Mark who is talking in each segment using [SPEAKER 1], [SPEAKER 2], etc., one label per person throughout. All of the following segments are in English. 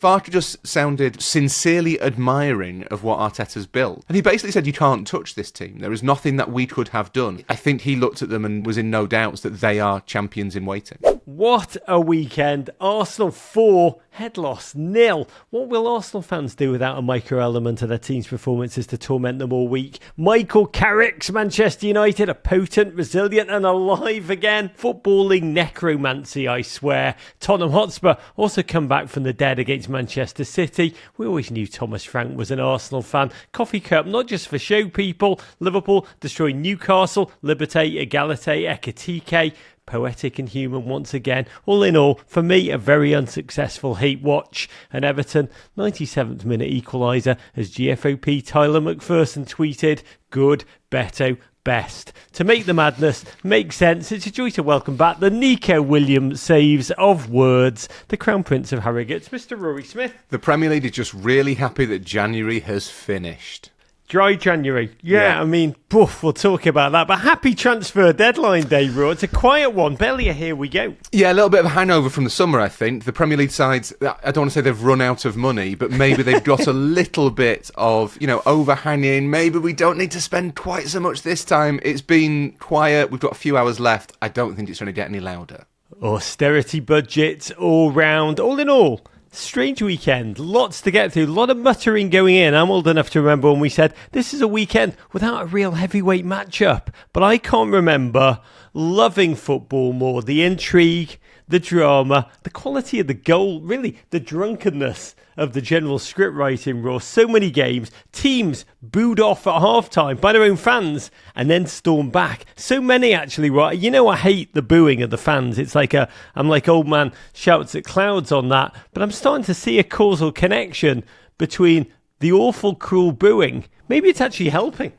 [SPEAKER 1] Farke just sounded sincerely admiring of what Arteta's built. And he basically said, you can't touch this team. There is nothing that we could have done. I think he looked at them and was in no doubts that they are champions in waiting.
[SPEAKER 2] What a weekend. Arsenal 4, head loss 0. What will Arsenal fans do without a micro element of their team's performances to torment them all week? Michael Carrick's Manchester United are potent, resilient and alive again. Footballing necromancy, I swear. Tottenham Hotspur also come back from the dead against Manchester City. We always knew Thomas Frank was an Arsenal fan. Coffee cup, not just for show people. Liverpool destroy Newcastle. Liberté, Égalité, Ekitike. Poetic and human once again. All in all, for me, a very unsuccessful hate watch. And Everton, 97th minute equaliser, as GFOP Tyler McPherson tweeted, good, better, best. To make the madness make sense, it's a joy to welcome back the Nico Williams saves of words, the Crown Prince of Harrogate's Mr. Rory Smith.
[SPEAKER 1] The Premier League is just really happy that January has finished.
[SPEAKER 2] Dry January. Yeah, I mean, poof, we'll talk about that. But happy transfer deadline day, Ro. It's a quiet one. Barely a here we go.
[SPEAKER 1] Yeah, a little bit of a hangover from the summer, I think. The Premier League sides, I don't want to say they've run out of money, but maybe they've got a little bit of, overhanging. Maybe we don't need to spend quite so much this time. It's been quiet. We've got a few hours left. I don't think it's going to get any louder.
[SPEAKER 2] Austerity budgets all round. All in all, strange weekend, lots to get through, a lot of muttering going in. I'm old enough to remember when we said this is a weekend without a real heavyweight matchup, but I can't remember loving football more. The intrigue, the drama, the quality of the goal, really the drunkenness of the general script writing, Raw. So many games, teams booed off at half-time by their own fans and then stormed back. So many actually, Raw. I hate the booing of the fans. It's like I'm like old man shouts at clouds on that, but I'm starting to see a causal connection between the awful, cruel booing. Maybe it's actually helping.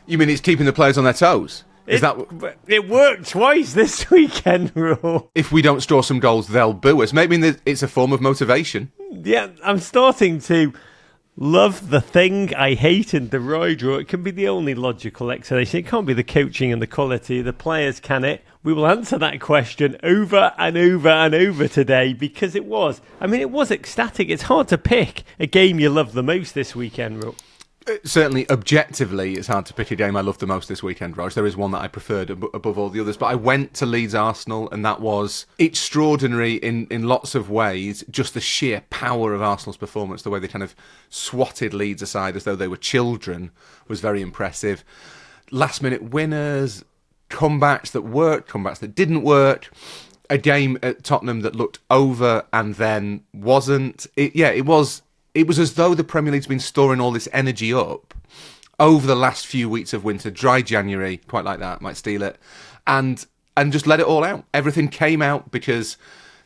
[SPEAKER 1] You mean it's keeping the players on their toes?
[SPEAKER 2] It worked twice this weekend, Raw.
[SPEAKER 1] If we don't score some goals, they'll boo us. Maybe it's a form of motivation.
[SPEAKER 2] Yeah, I'm starting to love the thing I hate and deride, Raw. It can be the only logical explanation. It can't be the coaching and the quality. The players, can it? We will answer that question over and over and over today because it was ecstatic. It's hard to pick a game you love the most this weekend, Raw.
[SPEAKER 1] Certainly, objectively, it's hard to pick a game I loved the most this weekend, Rog. There is one that I preferred above all the others, but I went to Leeds Arsenal, and that was extraordinary in lots of ways. Just the sheer power of Arsenal's performance, the way they kind of swatted Leeds aside as though they were children, was very impressive. Last-minute winners, comebacks that worked, comebacks that didn't work. A game at Tottenham that looked over and then wasn't. It was as though the Premier League's been storing all this energy up over the last few weeks of winter. Dry January, quite like that, might steal it, and just let it all out. Everything came out because,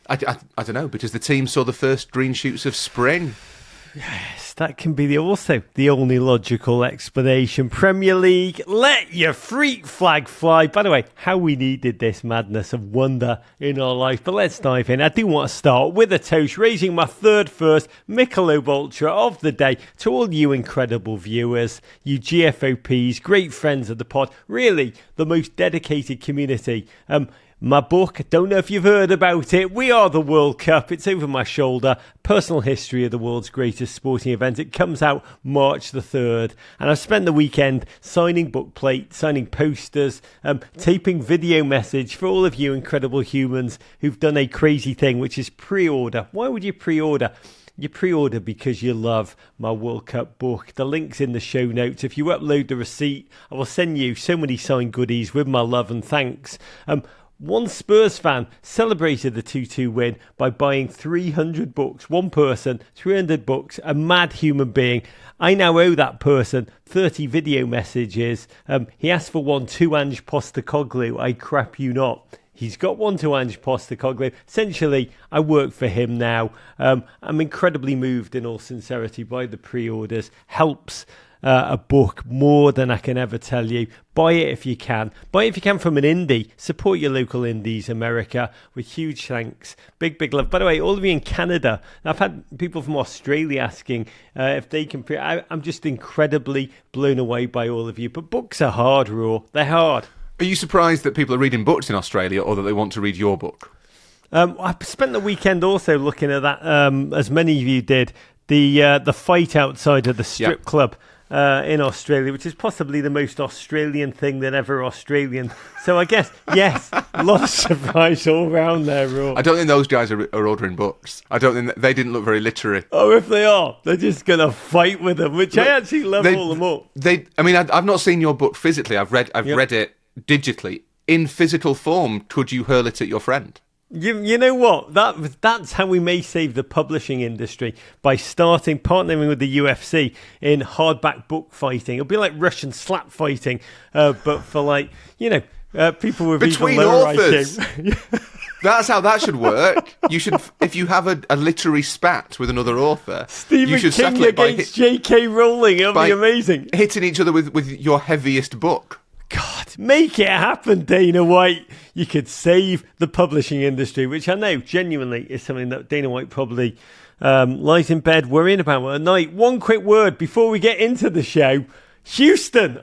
[SPEAKER 1] I don't know, because the team saw the first green shoots of spring.
[SPEAKER 2] Yes, that can be also the only logical explanation. Premier League, let your freak flag fly. By the way, how we needed this madness of wonder in our life. But let's dive in. I do want to start with a toast, raising my third first Michelob Ultra of the day to all you incredible viewers, you GFOPs, great friends of the pod, really the most dedicated community. My book, I don't know if you've heard about it. We Are the World Cup. It's over my shoulder. Personal history of the world's greatest sporting event. It comes out March the 3rd. And I've spent the weekend signing book plates, signing posters, taping video message for all of you incredible humans who've done a crazy thing, which is pre-order. Why would you pre-order? You pre-order because you love my World Cup book. The link's in the show notes. If you upload the receipt, I will send you so many signed goodies with my love and thanks. One Spurs fan celebrated the 2-2 win by buying 300 books. One person, 300 books, a mad human being. I now owe that person 30 video messages. He asked for one to Ange Postecoglou. I crap you not. He's got one to Ange Postecoglou. Essentially, I work for him now. I'm incredibly moved in all sincerity by the pre-orders. Helps a book more than I can ever tell you. Buy it if you can. Buy it if you can from an indie. Support your local indies, America, with huge thanks. Big, big love. By the way, all of you in Canada, I've had people from Australia asking if they can I'm just incredibly blown away by all of you. But books are hard, Raw. They're hard.
[SPEAKER 1] Are you surprised that people are reading books in Australia or that they want to read your book?
[SPEAKER 2] I spent the weekend also looking at that, as many of you did, the fight outside of the strip club in Australia, which is possibly the most Australian thing than ever Australian. So I guess, yes, a lot of surprise all round there, Raw.
[SPEAKER 1] I don't think those guys are ordering books. I don't think they didn't look very literary.
[SPEAKER 2] Oh, if they are, they're just going to fight with them, which I actually love all the more.
[SPEAKER 1] I've not seen your book physically. I've read it digitally. In physical form, could you hurl it at your friend?
[SPEAKER 2] You know what? That's how we may save the publishing industry, by partnering with the UFC in hardback book fighting. It'll be like Russian slap fighting, but for people with
[SPEAKER 1] between
[SPEAKER 2] even lower
[SPEAKER 1] authors.
[SPEAKER 2] IQ.
[SPEAKER 1] That's how that should work. You should, if you have a literary spat with another author,
[SPEAKER 2] Stephen
[SPEAKER 1] you should
[SPEAKER 2] King
[SPEAKER 1] settle it by
[SPEAKER 2] against J.K. Rowling. It'll be amazing.
[SPEAKER 1] Hitting each other with your heaviest book.
[SPEAKER 2] God, make it happen, Dana White. You could save the publishing industry, which I know genuinely is something that Dana White probably lies in bed worrying about at night. One quick word before we get into the show. Houston,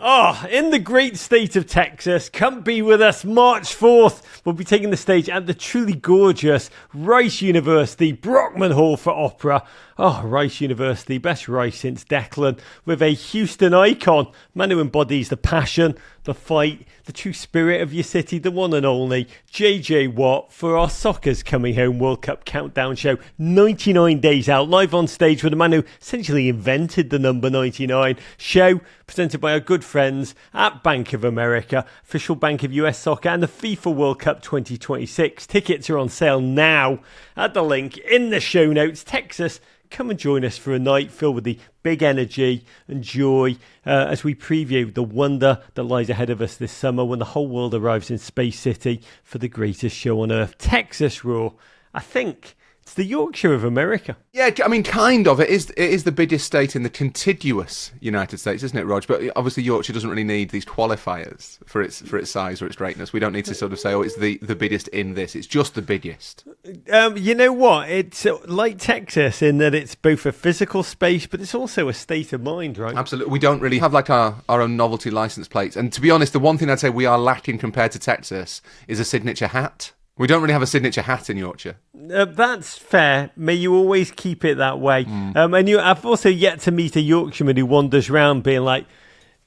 [SPEAKER 2] in the great state of Texas, come be with us March 4th. We'll be taking the stage at the truly gorgeous Rice University, Brockman Hall for Opera. Rice University, best Rice since Declan, with a Houston icon, man who embodies the passion, the fight, the true spirit of your city, the one and only JJ Watt, for our Soccer's Coming Home World Cup countdown show, 99 days out, live on stage with a man who essentially invented the number 99. Show presented by our good friends at Bank of America, official bank of US Soccer, and the FIFA World Cup 2026. Tickets are on sale now at the link in the show notes. Texas, come and join us for a night filled with the big energy and joy as we preview the wonder that lies ahead of us this summer when the whole world arrives in Space City for the greatest show on earth. Texas, Raw. I think it's the Yorkshire of America. Yeah,
[SPEAKER 1] I mean, kind of. It is the biggest state in the contiguous United States, isn't it, Rog? But obviously Yorkshire doesn't really need these qualifiers for its size or its greatness. We don't need to sort of say, it's the biggest in this. It's just the biggest.
[SPEAKER 2] You know what? It's like Texas in that it's both a physical space, but it's also a state of mind, right?
[SPEAKER 1] Absolutely. We don't really have like our own novelty license plates. And to be honest, the one thing I'd say we are lacking compared to Texas is a signature hat. We don't really have a signature hat in Yorkshire.
[SPEAKER 2] That's fair. May you always keep it that way. And I've also yet to meet a Yorkshireman who wanders around being like,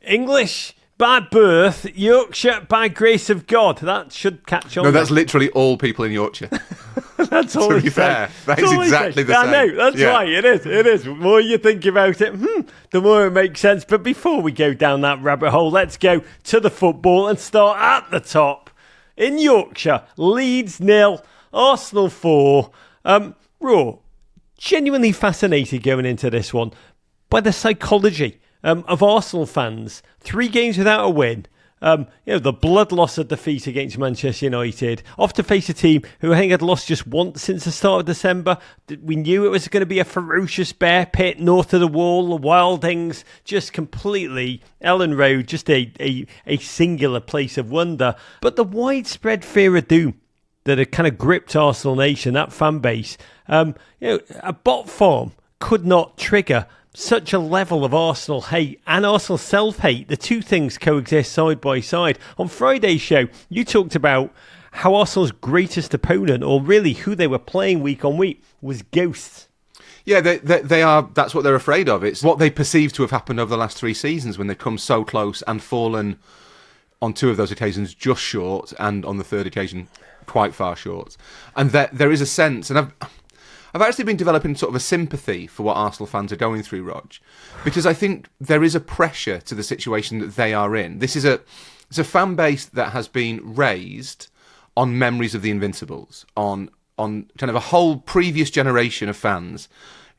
[SPEAKER 2] English by birth, Yorkshire by grace of God. That should catch on.
[SPEAKER 1] No, that's literally all people in Yorkshire.
[SPEAKER 2] That's all.
[SPEAKER 1] To be fair, that is exactly the same.
[SPEAKER 2] I know, that's right. It is. The more you think about it, the more it makes sense. But before we go down that rabbit hole, let's go to the football and start at the top. In Yorkshire, Leeds 0, Arsenal 4. Raw, genuinely fascinated going into this one by the psychology of Arsenal fans. 3 games without a win. The blood loss of defeat against Manchester United. Off to face a team who I think had lost just once since the start of December. We knew it was going to be a ferocious bear pit north of the wall. The Wildings, just completely Ellen Road, just a singular place of wonder. But the widespread fear of doom that had kind of gripped Arsenal Nation, that fan base, a bot farm could not trigger such a level of Arsenal hate and Arsenal self-hate. The two things coexist side by side. On Friday's show, you talked about how Arsenal's greatest opponent, or really who they were playing week on week, was ghosts.
[SPEAKER 1] Yeah, they are. That's what they're afraid of. It's what they perceive to have happened over the last 3 seasons when they've come so close and fallen on 2 of those occasions just short, and on the 3rd occasion quite far short. And there is a sense, and I've actually been developing sort of a sympathy for what Arsenal fans are going through, Rog, because I think there is a pressure to the situation that they are in. It's a fan base that has been raised on memories of the Invincibles, on kind of a whole previous generation of fans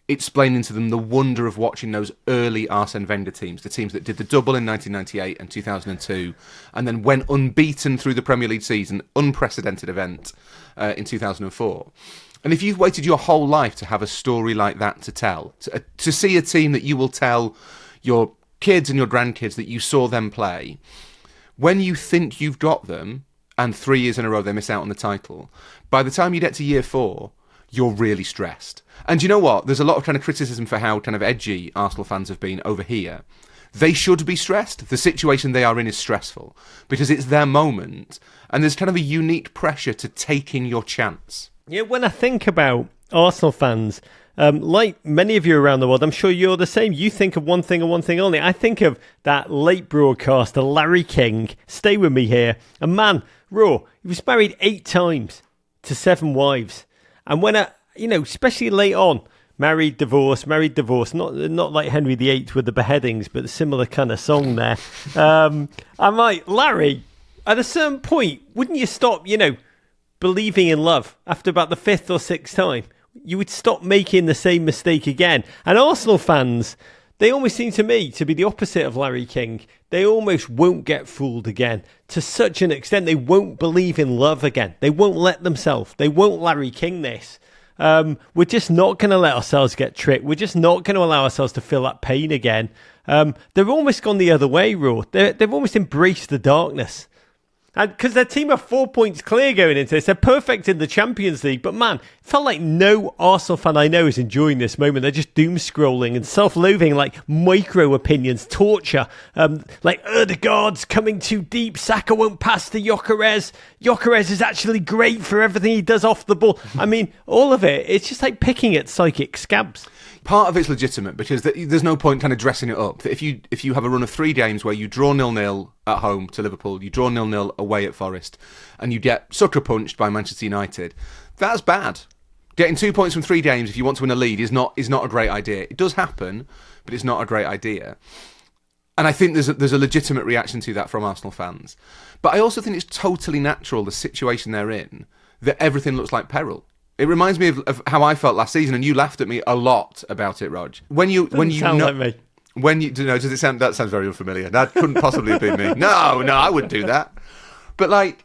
[SPEAKER 1] explaining to them the wonder of watching those early Arsene Wenger teams, the teams that did the double in 1998 and 2002, and then went unbeaten through the Premier League season, unprecedented event in 2004. And if you've waited your whole life to have a story like that to tell, to see a team that you will tell your kids and your grandkids that you saw them play, when you think you've got them, and 3 years in a row they miss out on the title, by the time you get to year 4, you're really stressed. And you know what? There's a lot of kind of criticism for how kind of edgy Arsenal fans have been over here. They should be stressed. The situation they are in is stressful because it's their moment, and there's kind of a unique pressure to taking your chance.
[SPEAKER 2] Yeah, when I think about Arsenal fans, like many of you around the world, I'm sure you're the same. You think of one thing and one thing only. I think of that late broadcaster, Larry King. Stay with me here. A man, Raw, he was married 8 times to 7 wives. And when, especially late on, married, divorce, not like Henry VIII with the beheadings, but a similar kind of song there. I'm like, Larry, at a certain point, wouldn't you stop, believing in love after about the 5th or 6th time? You would stop making the same mistake again. And Arsenal fans, they almost seem to me to be the opposite of Larry King. They almost won't get fooled again. To such an extent, they won't believe in love again. They won't let themselves. They won't Larry King this. We're just not going to let ourselves get tricked. We're just not going to allow ourselves to feel that pain again. They've almost gone the other way, Raw. They've almost embraced the darkness. And because their team are 4 points clear going into this, they're perfect in the Champions League. But man, it felt like no Arsenal fan I know is enjoying this moment. They're just doom scrolling and self-loathing, like micro opinions, torture. Like Erdegaard's coming too deep. Saka won't pass to Gyökeres. Gyökeres is actually great for everything he does off the ball. I mean, all of it. It's just like picking at psychic scabs.
[SPEAKER 1] Part of it's legitimate because there's no point kind of dressing it up. That if you have a run of 3 games where you draw 0-0 at home to Liverpool, you draw 0-0 away at Forest, and you get sucker punched by Manchester United, that's bad. Getting 2 points from 3 games if you want to win a league is not a great idea. It does happen, but it's not a great idea. And I think there's a legitimate reaction to that from Arsenal fans. But I also think it's totally natural, the situation they're in, that everything looks like peril. It reminds me of how I felt last season, and you laughed at me a lot about it, Rog.
[SPEAKER 2] Like me.
[SPEAKER 1] Does it sound? That sounds very unfamiliar. That couldn't possibly have been me. No, I wouldn't do that. But like,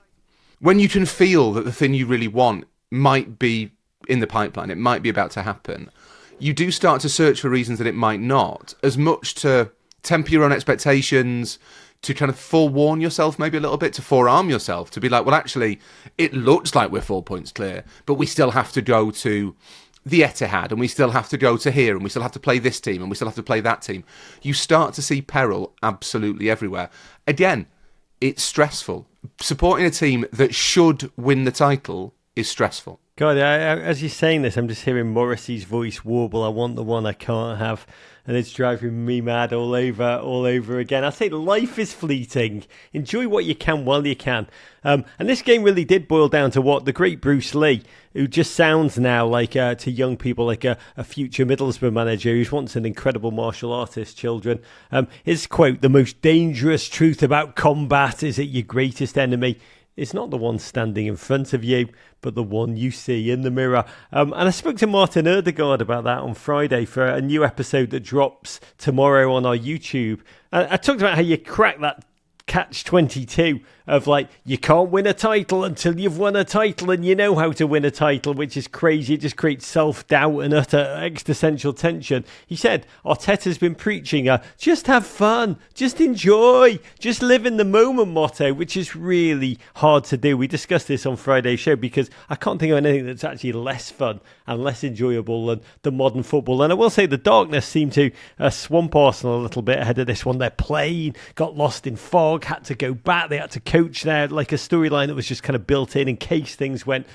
[SPEAKER 1] when you can feel that the thing you really want might be in the pipeline, it might be about to happen, you do start to search for reasons that it might not, as much to temper your own expectations, to kind of forewarn yourself maybe a little bit, to forearm yourself, to be like, well, actually, it looks like we're 4 points clear, but we still have to go to the Etihad, and we still have to go to here, and we still have to play this team, and we still have to play that team. You start to see peril absolutely everywhere. Again, it's stressful. Supporting a team that should win the title is stressful.
[SPEAKER 2] God, as you're saying this, I'm just hearing Morrissey's voice warble, I want the one I can't have. And it's driving me mad all over again. I say life is fleeting. Enjoy what you can while you can. And this game really did boil down to what the great Bruce Lee, who just sounds now like to young people like a future Middlesbrough manager who's once an incredible martial artist, children. His quote, "The most dangerous truth about combat is that your greatest enemy is not the one standing in front of you, but the one you see in the mirror." And I spoke to Martin Erdegaard about that on Friday for a new episode that drops tomorrow on our YouTube. I talked about how you crack that catch-22 of like, you can't win a title until you've won a title, and you know how to win a title, which is crazy. It just creates self-doubt and utter existential tension. He said Arteta's been preaching just have fun, just enjoy, just live in the moment motto, which is really hard to do. We discussed this on Friday's show because I can't think of anything that's actually less fun and less enjoyable than the modern football. And I will say the darkness seemed to swamp Arsenal a little bit ahead of this one. Their plane got lost in fog, had to go back, they had to coach there, like a storyline that was just kind of built in case things went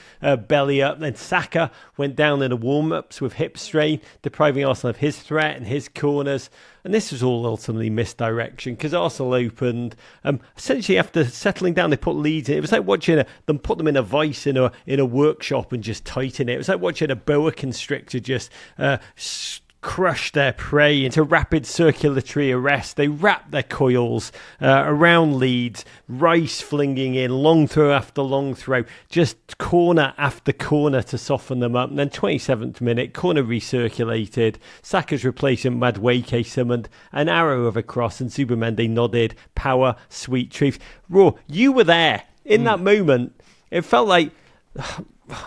[SPEAKER 2] belly up. Then Saka went down in the warm-ups with hip strain, depriving Arsenal of his threat and his corners. And this was all ultimately misdirection because Arsenal opened. Essentially, after settling down, they put Leeds in. It was like watching them put them in a vice in a workshop and just tighten it. It was like watching a boa constrictor just crush their prey into rapid circulatory arrest. They wrap their coils around Leeds, Rice flinging in long throw after long throw, just corner after corner to soften them up. And then 27th minute, corner recirculated, Saka's replacement Madueke summoned, an arrow of a cross, and Zubimendi nodded, power, sweet truth. Raw, you were there in that moment. It felt like,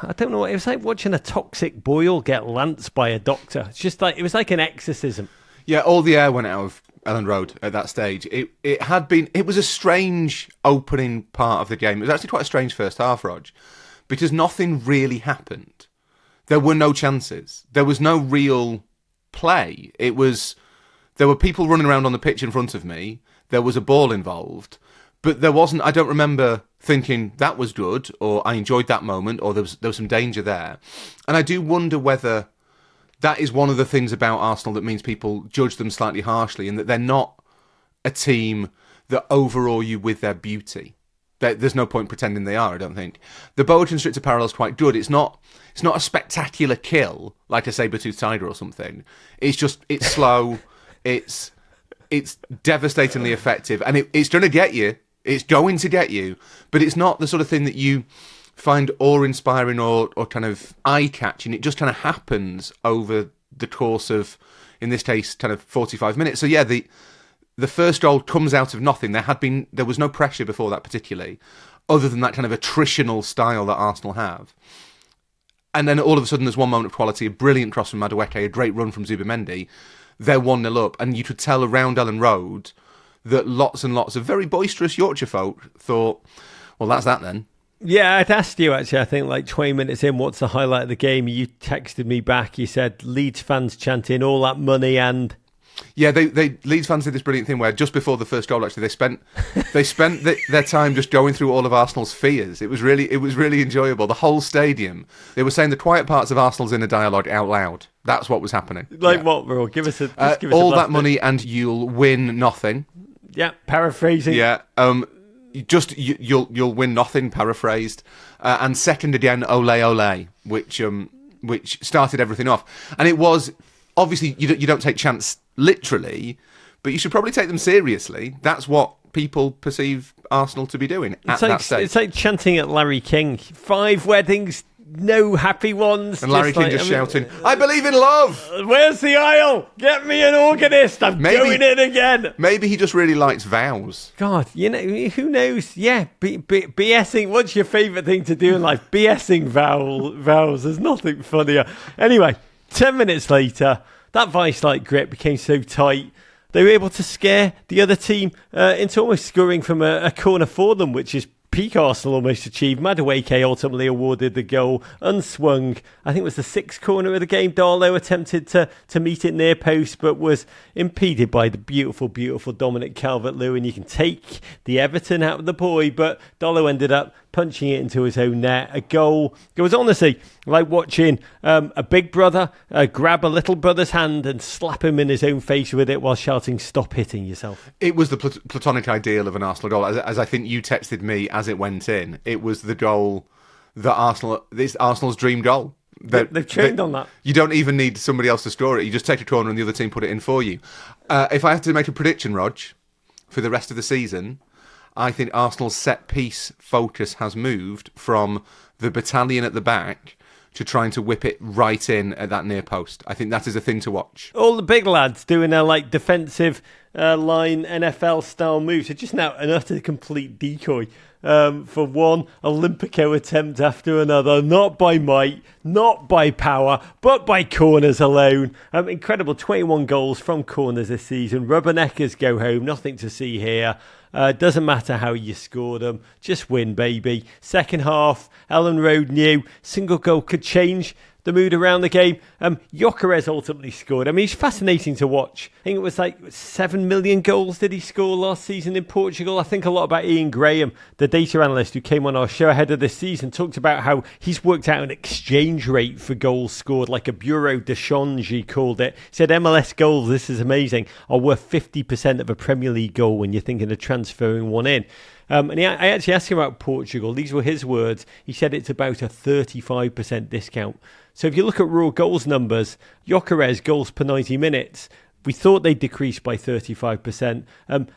[SPEAKER 2] I don't know, it was like watching a toxic boil get lanced by a doctor. It's just like, it was like an exorcism.
[SPEAKER 1] Yeah, all the air went out of Ellen Road at that stage. It was a strange opening part of the game. It was actually quite a strange first half, Rog, because nothing really happened. There were no chances. There was no real play. There were people running around on the pitch in front of me. There was a ball involved. But there wasn't, I don't remember thinking that was good, or I enjoyed that moment, or there was some danger there. And I do wonder whether that is one of the things about Arsenal that means people judge them slightly harshly, and that they're not a team that overawe you with their beauty. There's no point pretending they are, I don't think. The boa constrictor parallel is quite good. It's not a spectacular kill like a saber-toothed tiger or something. It's slow, it's devastatingly effective, and it's going to get you. It's going to get you, but it's not the sort of thing that you find awe-inspiring or kind of eye-catching. It just kind of happens over the course of, in this case, kind of 45 minutes. So yeah, the first goal comes out of nothing. There was no pressure before that particularly, other than that kind of attritional style that Arsenal have. And then all of a sudden there's one moment of quality, a brilliant cross from Madueke, a great run from Zubimendi. They're 1-0 up, and you could tell around Ellen Road that lots and lots of very boisterous Yorkshire folk thought, well, that's that then.
[SPEAKER 2] Yeah, I'd asked you actually, I think like 20 minutes in, what's the highlight of the game? You texted me back, you said Leeds fans chanting all that money and...
[SPEAKER 1] Yeah, they Leeds fans did this brilliant thing where just before the first goal, actually, they spent their time just going through all of Arsenal's fears. It was really enjoyable. The whole stadium, they were saying the quiet parts of Arsenal's inner dialogue out loud. That's what was happening.
[SPEAKER 2] Like what, Rory? Give us
[SPEAKER 1] all that money and you'll win nothing.
[SPEAKER 2] Yeah, paraphrasing.
[SPEAKER 1] Yeah, you'll win nothing. Paraphrased, and second again, ole ole, which started everything off, and it was. Obviously, you don't take chants literally, but you should probably take them seriously. That's what people perceive Arsenal to be doing at that stage.
[SPEAKER 2] It's like chanting at Larry King. 5 weddings, no happy ones.
[SPEAKER 1] And Larry King shouting, I believe in love!
[SPEAKER 2] Where's the aisle? Get me an organist. I'm going in again.
[SPEAKER 1] Maybe he just really likes vows.
[SPEAKER 2] God, who knows? Yeah, BSing. What's your favourite thing to do in life? BSing vows. There's nothing funnier. Anyway, 10 minutes later, that vice-like grip became so tight, they were able to scare the other team into almost scoring from a corner for them, which is peak Arsenal almost achieved. Madueke ultimately awarded the goal, unswung. I think it was the 6th corner of the game. Darlow attempted to meet it near post, but was impeded by the beautiful, beautiful Dominic Calvert-Lewin. You can take the Everton out of the boy, but Darlow ended up punching it into his own net. A goal. It was honestly like watching a big brother grab a little brother's hand and slap him in his own face with it while shouting, "Stop hitting yourself."
[SPEAKER 1] It was the platonic ideal of an Arsenal goal. As I think you texted me as it went in, it was the goal that Arsenal's dream goal.
[SPEAKER 2] They've trained on that.
[SPEAKER 1] You don't even need somebody else to score it. You just take a corner and the other team put it in for you. If I have to make a prediction, Rog, for the rest of the season, I think Arsenal's set-piece focus has moved from the battalion at the back to trying to whip it right in at that near post. I think that is a thing to watch.
[SPEAKER 2] All the big lads doing their defensive line NFL-style moves are just now an utter complete decoy for one Olympico attempt after another, not by might, not by power, but by corners alone. Incredible 21 goals from corners this season. Rubberneckers go home, nothing to see here. Doesn't matter how you score them, just win, baby. Second half, Ellen Road knew single goal could change the mood around the game. Gyökeres ultimately scored. I mean, he's fascinating to watch. I think it was like 7 million goals did he score last season in Portugal. I think a lot about Ian Graham, the data analyst who came on our show ahead of this season, talked about how he's worked out an exchange rate for goals scored, like a bureau de change, he called it. He said MLS goals, this is amazing, are worth 50% of a Premier League goal when you're thinking of transferring one in. And I actually asked him about Portugal. These were his words. He said it's about a 35% discount. So if you look at raw goals numbers, Gyökeres goals per 90 minutes, we thought they'd decrease by 35%.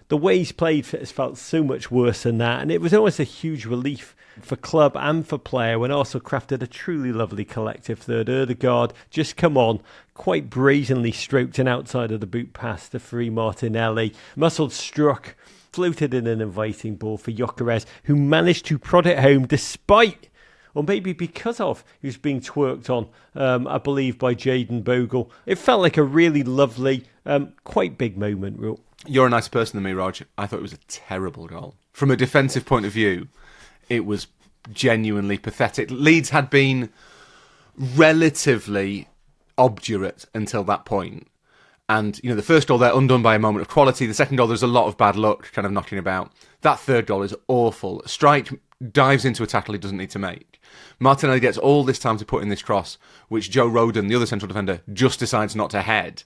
[SPEAKER 2] The way he's played has felt so much worse than that. And it was almost a huge relief for club and for player when Arsenal crafted a truly lovely collective third. Ødegaard just come on, quite brazenly stroked an outside of the boot pass to free Martinelli. Muscled struck, floated in an inviting ball for Gyökeres, who managed to prod it home despite, or maybe because of, he was being twerked on, I believe, by Jayden Bogle. It felt like a really lovely, quite big moment, Will.
[SPEAKER 1] You're a nicer person than me, Rog. I thought it was a terrible goal. From a defensive point of view, it was genuinely pathetic. Leeds had been relatively obdurate until that point. And, the first goal, they're undone by a moment of quality. The second goal, there's a lot of bad luck kind of knocking about. That third goal is awful. Strike dives into a tackle he doesn't need to make. Martinelli gets all this time to put in this cross, which Joe Rodon, the other central defender, just decides not to head.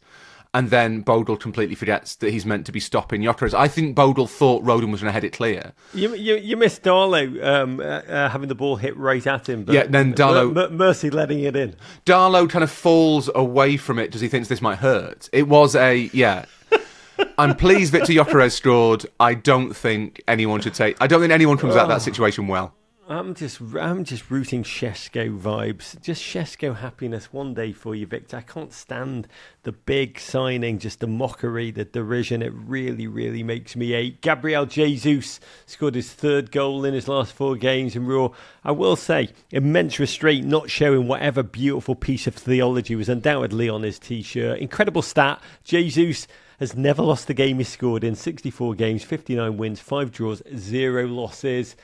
[SPEAKER 1] And then Bodle completely forgets that he's meant to be stopping Gyökeres. I think Bodle thought Rodon was going to head it clear.
[SPEAKER 2] You missed Darlow having the ball hit right at him. But
[SPEAKER 1] yeah, then Darlow...
[SPEAKER 2] Mercy letting it in.
[SPEAKER 1] Darlow kind of falls away from it because he thinks this might hurt. It was I'm pleased Victor Gyökeres scored. I don't think anyone comes out of that situation well.
[SPEAKER 2] I'm just rooting Šeško vibes. Just Šeško happiness one day for you, Victor. I can't stand the big signing, just the mockery, the derision. It really, really makes me ache. Gabriel Jesus scored his third goal in his last 4 games in Raw. I will say, immense restraint, not showing whatever beautiful piece of theology was undoubtedly on his T-shirt. Incredible stat. Jesus has never lost a game he scored in 64 games, 59 wins, 5 draws, 0 losses.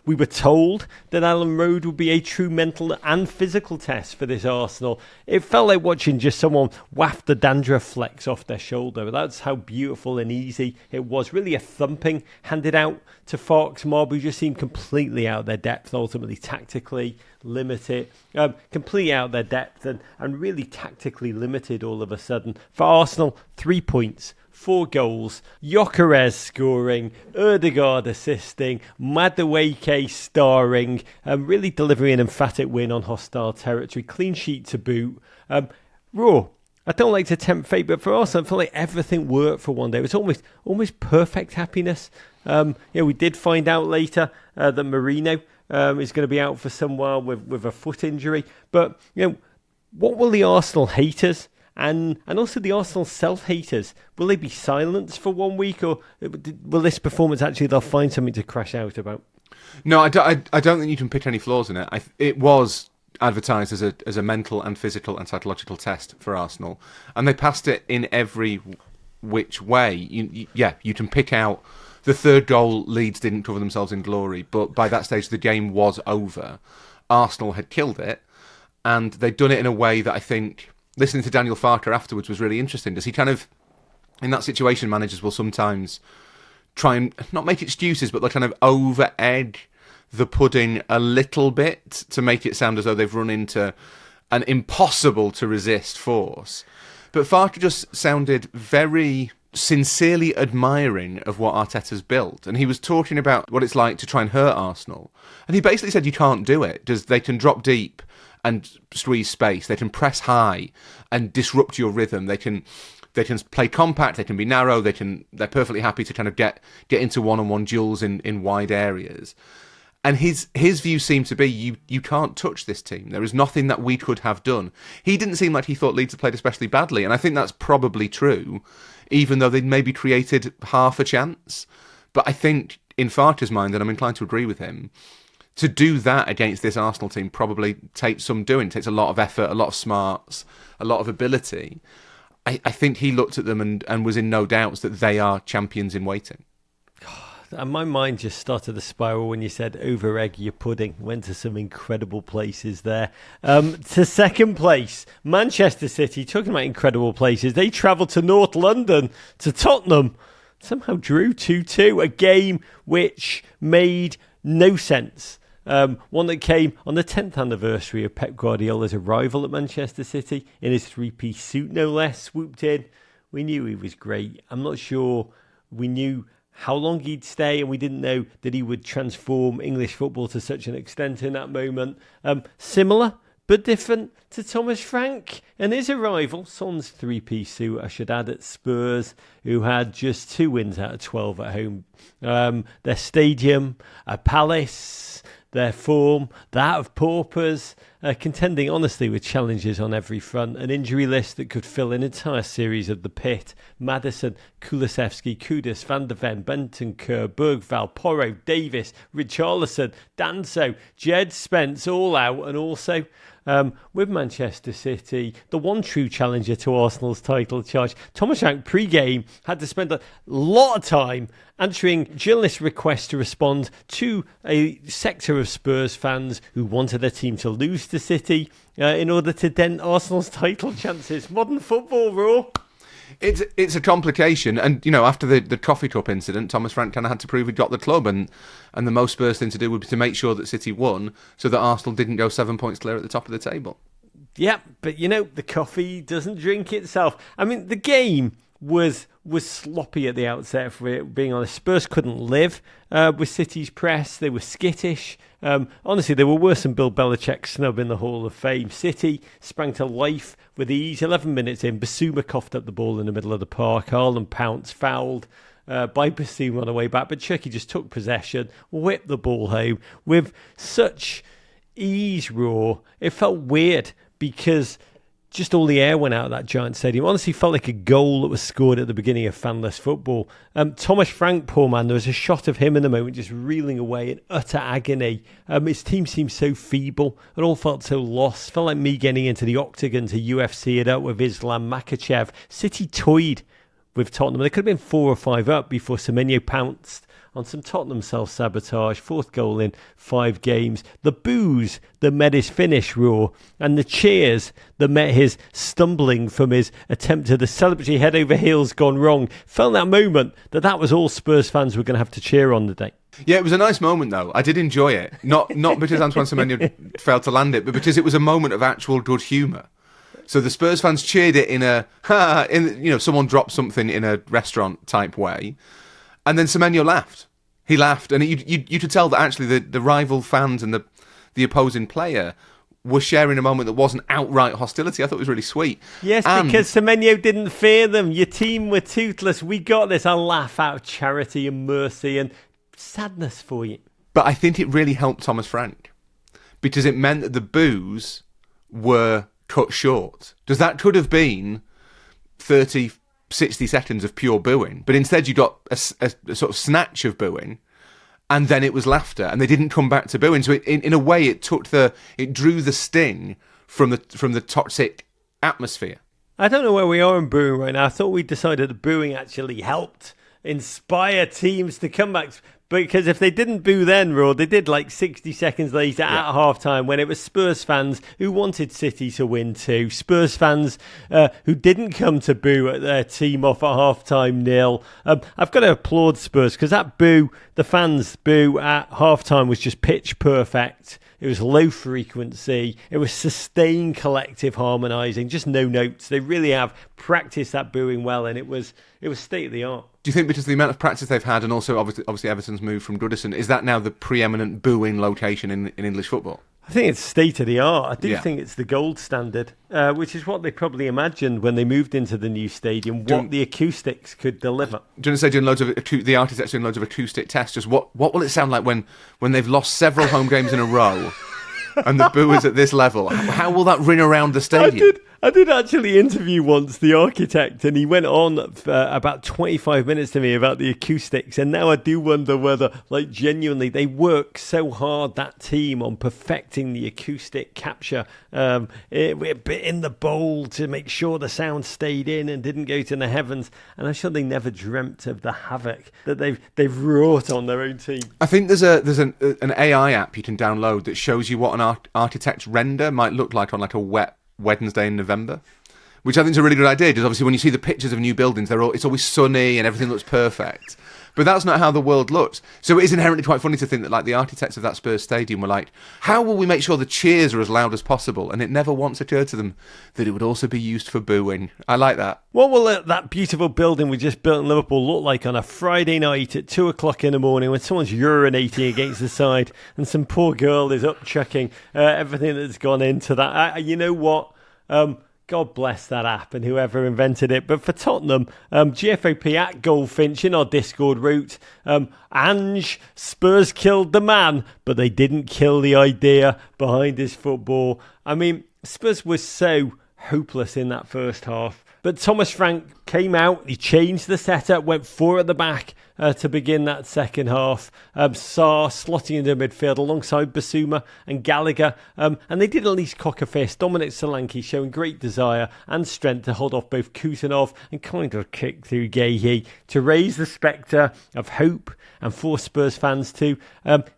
[SPEAKER 2] We were told that Alan Road would be a true mental and physical test for this Arsenal. It felt like watching just someone waft the dandruff flecks off their shoulder. That's how beautiful and easy it was. Really a thumping handed out to Fox Mob, who just seemed completely out of their depth, ultimately tactically limited, completely out of their depth and really tactically limited all of a sudden. For Arsenal, 3 points, 4 goals, Gyökeres scoring, Ødegaard assisting, Madueke starring, really delivering an emphatic win on hostile territory, clean sheet to boot. Raw. I don't like to tempt fate, but for Arsenal, I feel like everything worked for one day. It was almost perfect happiness. We did find out later that Marino is going to be out for some while with a foot injury. But, what will the Arsenal haters and also the Arsenal self-haters, will they be silenced for 1 week, or will this performance actually they'll find something to crash out about?
[SPEAKER 1] No, I don't think you can pick any flaws in it. It was advertised as a mental and physical and psychological test for Arsenal, and they passed it in every which way. You can pick out the third goal. Leeds didn't cover themselves in glory, but by that stage the game was over. Arsenal had killed it, and they'd done it in a way that I think, listening to Daniel Farke afterwards, was really interesting. Does he kind of, in that situation, managers will sometimes try and not make excuses, but they'll kind of over-egg the pudding a little bit to make it sound as though they've run into an impossible to resist force. But Farke just sounded very sincerely admiring of what Arteta's built, and he was talking about what it's like to try and hurt Arsenal, and he basically said you can't do it. They can drop deep and squeeze space, they can press high and disrupt your rhythm, they can play compact, they can be narrow, they're perfectly happy to kind of get into one-on-one duels in wide areas. And his view seemed to be, you can't touch this team. There is nothing that we could have done. He didn't seem like he thought Leeds had played especially badly, and I think that's probably true, even though they'd maybe created half a chance. But I think, in Farke's mind, and I'm inclined to agree with him, to do that against this Arsenal team probably takes some doing. It takes a lot of effort, a lot of smarts, a lot of ability. I think he looked at them and was in no doubts that they are champions in waiting.
[SPEAKER 2] And my mind just started to spiral when you said over egg your pudding. Went to some incredible places there. To second place, Manchester City. Talking about incredible places, they travelled to North London, to Tottenham. Somehow drew 2-2. A game which made no sense. One that came on the 10th anniversary of Pep Guardiola's arrival at Manchester City in his 3-piece suit, no less. Swooped in. We knew he was great. I'm not sure we knew how long he'd stay, and we didn't know that he would transform English football to such an extent in that moment. Similar but different to Thomas Frank and his arrival. Son's 3-piece suit, I should add, at Spurs, who had just 2 wins out of 12 at home. Their stadium, a palace, their form, that of paupers, contending honestly with challenges on every front. An injury list that could fill an entire series of the pit. Madison, Kulusevski, Kudus, Van der Ven, Bentancur, Bergval, Porro, Davis, Richarlison, Danso, Jed Spence, all out, and also with Manchester City, the one true challenger to Arsenal's title charge. Thomas Frank pre-game had to spend a lot of time answering journalist requests to respond to a sector of Spurs fans who wanted their team to lose to City in order to dent Arsenal's title chances. Modern football, Raw.
[SPEAKER 1] It's a complication, and after the coffee cup incident, Thomas Frank kind of had to prove he'd got the club, and the most Spurs thing to do would be to make sure that City won, so that Arsenal didn't go 7 points clear at the top of the table.
[SPEAKER 2] Yeah, but the coffee doesn't drink itself. I mean, the game was sloppy at the outset, for it being honest. Spurs couldn't live with City's press. They were skittish. Honestly, they were worse than Bill Belichick's snub in the Hall of Fame. City sprang to life with ease. 11 minutes in, Basuma coughed up the ball in the middle of the park. Haaland pounced, fouled by Basuma on the way back. But Chucky just took possession, whipped the ball home with such ease, Raw. It felt weird because just all the air went out of that giant stadium. Honestly, felt like a goal that was scored at the beginning of fanless football. Thomas Frank, poor man, there was a shot of him in the moment just reeling away in utter agony. His team seemed so feeble. It all felt so lost. Felt like me getting into the octagon to UFC it up with Islam Makhachev. City toyed with Tottenham. They could have been 4 or 5 up before Semenyo pounced on some Tottenham self-sabotage. 4th goal in 5 games. The boos that met his finish, Raw, and the cheers that met his stumbling from his attempt at the celebratory head over heels gone wrong. Felt that moment that was all Spurs fans were going to have to cheer on the day.
[SPEAKER 1] Yeah, it was a nice moment, though. I did enjoy it. Not because Antoine Semenyo failed to land it, but because it was a moment of actual good humour. So the Spurs fans cheered it in someone dropped something in a restaurant type way. And then Semenyo laughed. He laughed, and you could tell that actually the rival fans and the opposing player were sharing a moment that wasn't outright hostility. I thought it was really sweet.
[SPEAKER 2] Yes, because Semenyo didn't fear them. Your team were toothless. We got this. I'll laugh out of charity and mercy and sadness for you.
[SPEAKER 1] But I think it really helped Thomas Frank, because it meant that the boos were cut short. Because that could have been 60 seconds of pure booing, but instead you got a sort of snatch of booing, and then it was laughter, and they didn't come back to booing. So in a way, it drew the sting from the toxic atmosphere.
[SPEAKER 2] I don't know where we are in booing right now. I thought we decided that booing actually helped inspire teams to come back. Because if they didn't boo then, Raw, they did like 60 seconds later at half-time, when it was Spurs fans who wanted City to win too. Spurs fans who didn't come to boo at their team off at half-time 0. I've got to applaud Spurs, because that boo, the fans' boo at half-time was just pitch perfect. It was low frequency. It was sustained collective harmonising, just no notes. They really have practiced that booing well, and it was state of the art.
[SPEAKER 1] Do you think because of the amount of practice they've had, and also obviously Everton's move from Goodison, is that now the preeminent booing location in English football?
[SPEAKER 2] I think it's state of the art. I do think it's the gold standard, which is what they probably imagined when they moved into the new stadium, what the acoustics could deliver.
[SPEAKER 1] Do you want to say the architects doing loads of acoustic tests? Just what will it sound like when they've lost several home games in a row and the boo is at this level? How will that ring around the stadium?
[SPEAKER 2] I did actually interview once the architect, and he went on about 25 minutes to me about the acoustics, and now I do wonder whether, genuinely, they work so hard, that team, on perfecting the acoustic capture in the bowl to make sure the sound stayed in and didn't go to the heavens, and I'm sure they never dreamt of the havoc that they've wrought on their own team.
[SPEAKER 1] I think there's an AI app you can download that shows you what an architect's render might look like on a wet Wednesday in November, which I think is a really good idea, because obviously when you see the pictures of new buildings, it's always sunny and everything looks perfect. But that's not how the world looks. So it is inherently quite funny to think that the architects of that Spurs stadium were like, how will we make sure the cheers are as loud as possible? And it never once occurred to them that it would also be used for booing. I like that.
[SPEAKER 2] What will that beautiful building we just built in Liverpool look like on a Friday night at 2 o'clock in the morning when someone's urinating against the side and some poor girl is up chucking everything that's gone into that? You know what? God bless that app and whoever invented it. But for Tottenham, GFOP at Goldfinch in our Discord route. Ange, Spurs killed the man, but they didn't kill the idea behind his football. I mean, Spurs was so hopeless in that first half. But Thomas Frank came out, he changed the setup, went 4 at the back to begin that second half. Sarr slotting into midfield alongside Basuma and Gallagher. And they did at least cock a fist. Dominic Solanke showing great desire and strength to hold off both Kutanov and kind of kick through Guéhi to raise the spectre of hope and force Spurs fans to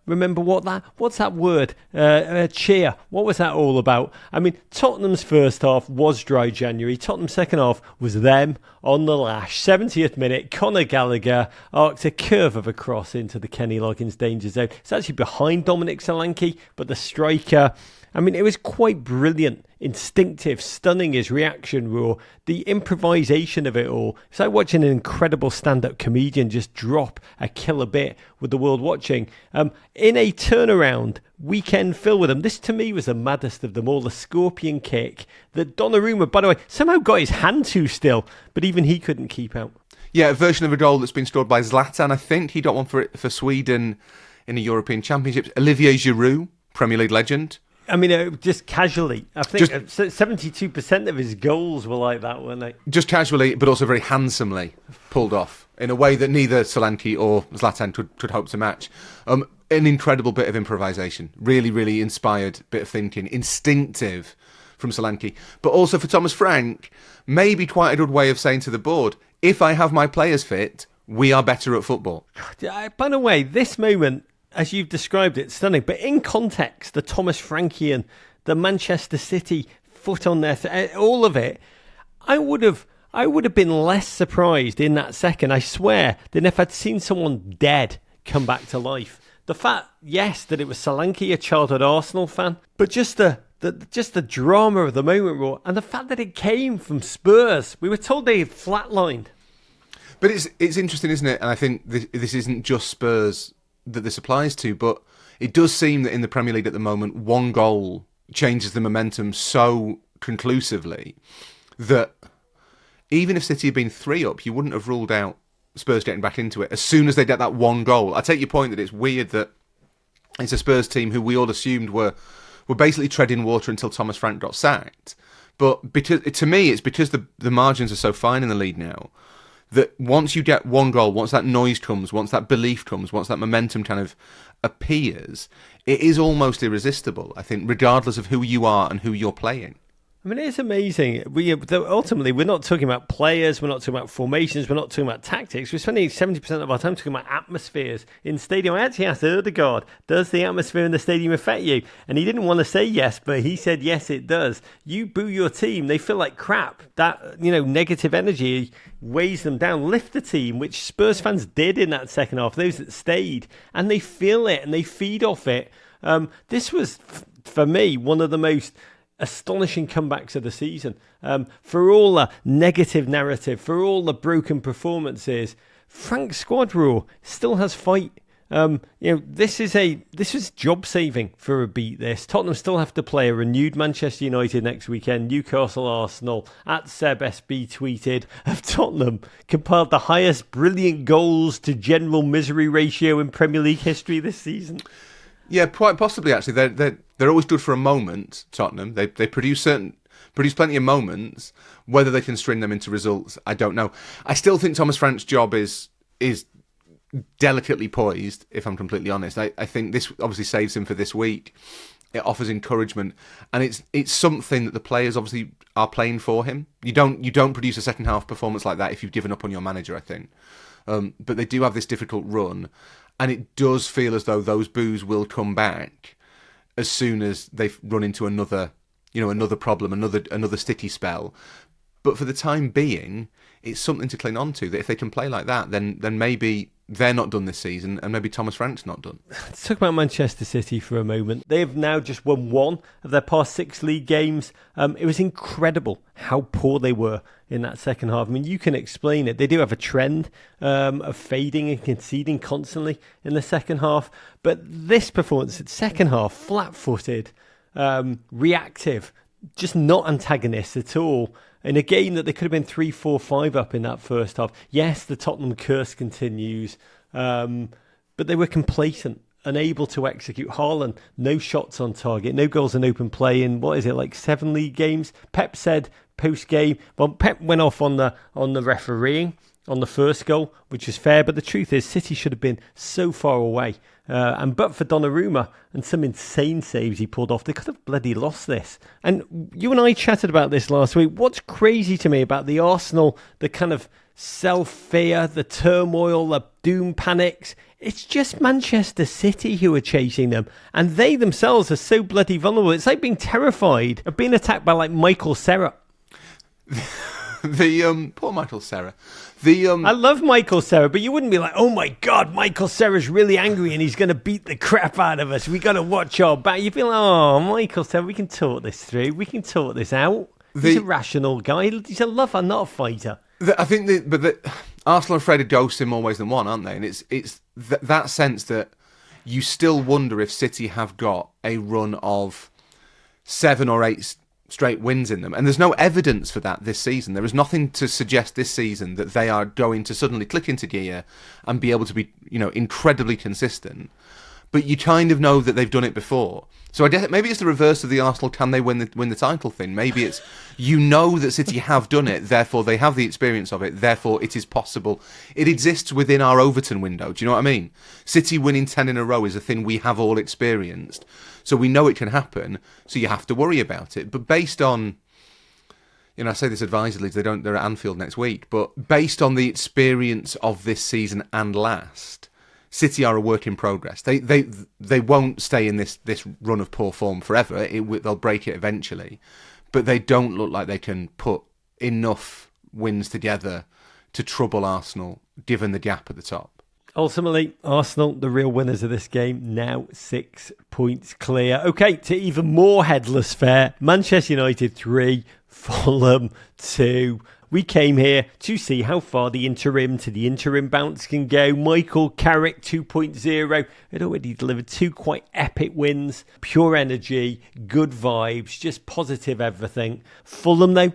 [SPEAKER 2] remember what's that word? Cheer. What was that all about? I mean, Tottenham's first half was dry January. Tottenham's second half was them on the lash. 70th minute, Conor Gallagher arcs a curve of a cross into the Kenny Loggins danger zone. It's actually behind Dominic Solanke, but the striker, I mean, it was quite brilliant, instinctive, stunning, his reaction, Raw. The improvisation of it all. It's like watching an incredible stand-up comedian just drop a killer bit with the world watching. In a turnaround weekend filled with them, this to me was the maddest of them all. The scorpion kick that Donnarumma, by the way, somehow got his hand to still, but even he couldn't keep out.
[SPEAKER 1] Yeah, a version of a goal that's been scored by Zlatan. I think he got one for Sweden in the European Championships. Olivier Giroud, Premier League legend.
[SPEAKER 2] I mean, just casually. I think 72% of his goals were like that, weren't they? Just
[SPEAKER 1] casually, but also very handsomely pulled off in a way that neither Solanke or Zlatan could hope to match. An incredible bit of improvisation. Really, really inspired bit of thinking. Instinctive from Solanke. But also for Thomas Frank, maybe quite a good way of saying to the board, if I have my players fit, we are better at football.
[SPEAKER 2] By the way, this moment, as you've described it, stunning. But in context, the Thomas Frankian, the Manchester City foot on there, all of it, I would have been less surprised in that second, I swear, than if I'd seen someone dead come back to life. The fact, yes, that it was Solanke, a childhood Arsenal fan, but just the drama of the moment, Raw, and the fact that it came from Spurs. We were told they had flatlined.
[SPEAKER 1] But it's interesting, isn't it? And I think this isn't just Spurs that this applies to, but it does seem that in the Premier League at the moment, one goal changes the momentum so conclusively that even if City had been 3 up, you wouldn't have ruled out Spurs getting back into it as soon as they get that one goal. I take your point that it's weird that it's a Spurs team who we all assumed were basically treading water until Thomas Frank got sacked. But to me, it's because the margins are so fine in the league now, that once you get one goal, once that noise comes, once that belief comes, once that momentum kind of appears, it is almost irresistible, I think, regardless of who you are and who you're playing.
[SPEAKER 2] I mean, it's amazing. Ultimately, we're not talking about players, we're not talking about formations, we're not talking about tactics. We're spending 70% of our time talking about atmospheres in stadium. I actually asked Odegaard, does the atmosphere in the stadium affect you? And he didn't want to say yes, but he said, yes, it does. You boo your team, they feel like crap. That, negative energy weighs them down. Lift the team, which Spurs fans did in that second half, those that stayed, and they feel it and they feed off it. This was, for me, one of the most astonishing comebacks of the season. For all the negative narrative, for all the broken performances, Frank's squad rule still has fight. This is job saving for a beat. Tottenham still have to play a renewed Manchester United next weekend. Newcastle, Arsenal. At Seb SB tweeted, have Tottenham compiled the highest brilliant goals to general misery ratio in Premier League history this season?
[SPEAKER 1] Yeah, quite possibly. Actually, they're always good for a moment. Tottenham, they produce plenty of moments. Whether they can string them into results, I don't know. I still think Thomas Frank's job is delicately poised. If I'm completely honest, I think this obviously saves him for this week. It offers encouragement, and it's something that the players obviously are playing for him. You don't produce a second half performance like that if you've given up on your manager, I think. But they do have this difficult run. And it does feel as though those boos will come back as soon as they've run into another problem, another sticky spell. But for the time being, it's something to cling on to. That if they can play like that, then maybe they're not done this season, and maybe Thomas Frank's not done.
[SPEAKER 2] Let's talk about Manchester City for a moment. They have now just won 1 of their past 6 league games. It was incredible how poor they were in that second half. I mean, you can explain it. They do have a trend of fading and conceding constantly in the second half. But this performance, second half, flat-footed, reactive, just not antagonist at all. In a game that they could have been 3-4-5 up in that first half. Yes, the Tottenham curse continues, but they were complacent, unable to execute. Haaland, no shots on target, no goals in open play in, 7 league games? Pep said post-game, Pep went off on the refereeing on the first goal, which is fair, but the truth is City should have been so far away. But for Donnarumma and some insane saves he pulled off, they could have bloody lost this. And you and I chatted about this last week. What's crazy to me about the Arsenal, the kind of self-fear, the turmoil, the doom panics, it's just Manchester City who are chasing them. And they themselves are so bloody vulnerable. It's like being terrified of being attacked by Michael Carrick.
[SPEAKER 1] The poor Michael Serra. The
[SPEAKER 2] I love Michael Serra, but you wouldn't be like, oh my God, Michael Serra's really angry and he's going to beat the crap out of us. We got to watch our back. You'd be like, oh, Michael Serra, we can talk this through. We can talk this out. He's a rational guy. He's a lover, not a fighter.
[SPEAKER 1] I think Arsenal are afraid of ghosts in more ways than one, aren't they? And it's that sense that you still wonder if City have got a run of 7 or 8 straight wins in them. And there's no evidence for that this season. There is nothing to suggest this season that they are going to suddenly click into gear and be able to be, incredibly consistent. But you kind of know that they've done it before. So I guess maybe it's the reverse of the Arsenal can they win the title thing. Maybe it's that City have done it, therefore they have the experience of it, therefore it is possible. It exists within our Overton window. Do you know what I mean? City winning 10 in a row is a thing we have all experienced. So we know it can happen, so you have to worry about it. But based on, I say this advisedly, they're at Anfield next week, but based on the experience of this season and last, City are a work in progress. They won't stay in this run of poor form forever. They'll break it eventually, but they don't look like they can put enough wins together to trouble Arsenal, given the gap at the top.
[SPEAKER 2] Ultimately, Arsenal, the real winners of this game, now 6 points clear. Okay, to even more headless fare, Manchester United 3, Fulham 2. We came here to see how far the interim to the interim bounce can go. Michael Carrick 2.0 had already delivered 2 quite epic wins. Pure energy, good vibes, just positive everything. Fulham, though,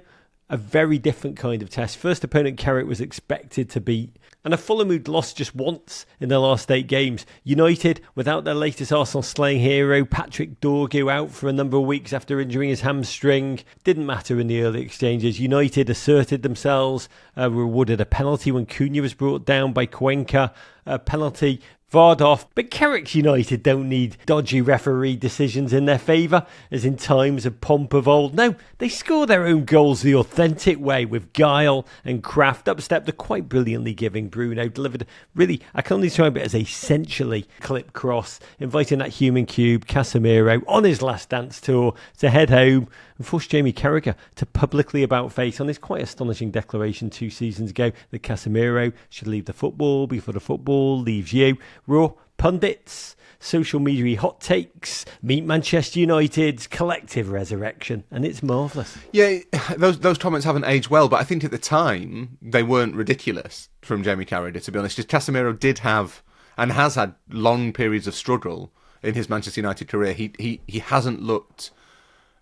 [SPEAKER 2] a very different kind of test. First opponent Carrick was expected to beat, and a Fulham who'd lost just once in their last 8 games. United, without their latest Arsenal slaying hero, Patrick Dorgu, out for a number of weeks after injuring his hamstring. Didn't matter in the early exchanges. United asserted themselves, rewarded a penalty when Cunha was brought down by Cuenca. A penalty VAR'd off, but Carrick's United don't need dodgy referee decisions in their favour, as in times of pomp of old. No, they score their own goals the authentic way, with guile and craft. Up stepped the quite brilliantly giving Bruno, delivered really, I can only describe it as a sensually clipped cross, inviting that human cube, Casemiro, on his last dance tour to head home and force Jamie Carragher to publicly about face on his quite astonishing declaration 2 seasons ago that Casemiro should leave the football before the football leaves you. Raw pundits, social media hot takes, meet Manchester United's collective resurrection, and it's marvellous.
[SPEAKER 1] Yeah, those comments haven't aged well, but I think at the time they weren't ridiculous from Jamie Carragher, to be honest. Just Casemiro did have and has had long periods of struggle in his Manchester United career. He hasn't looked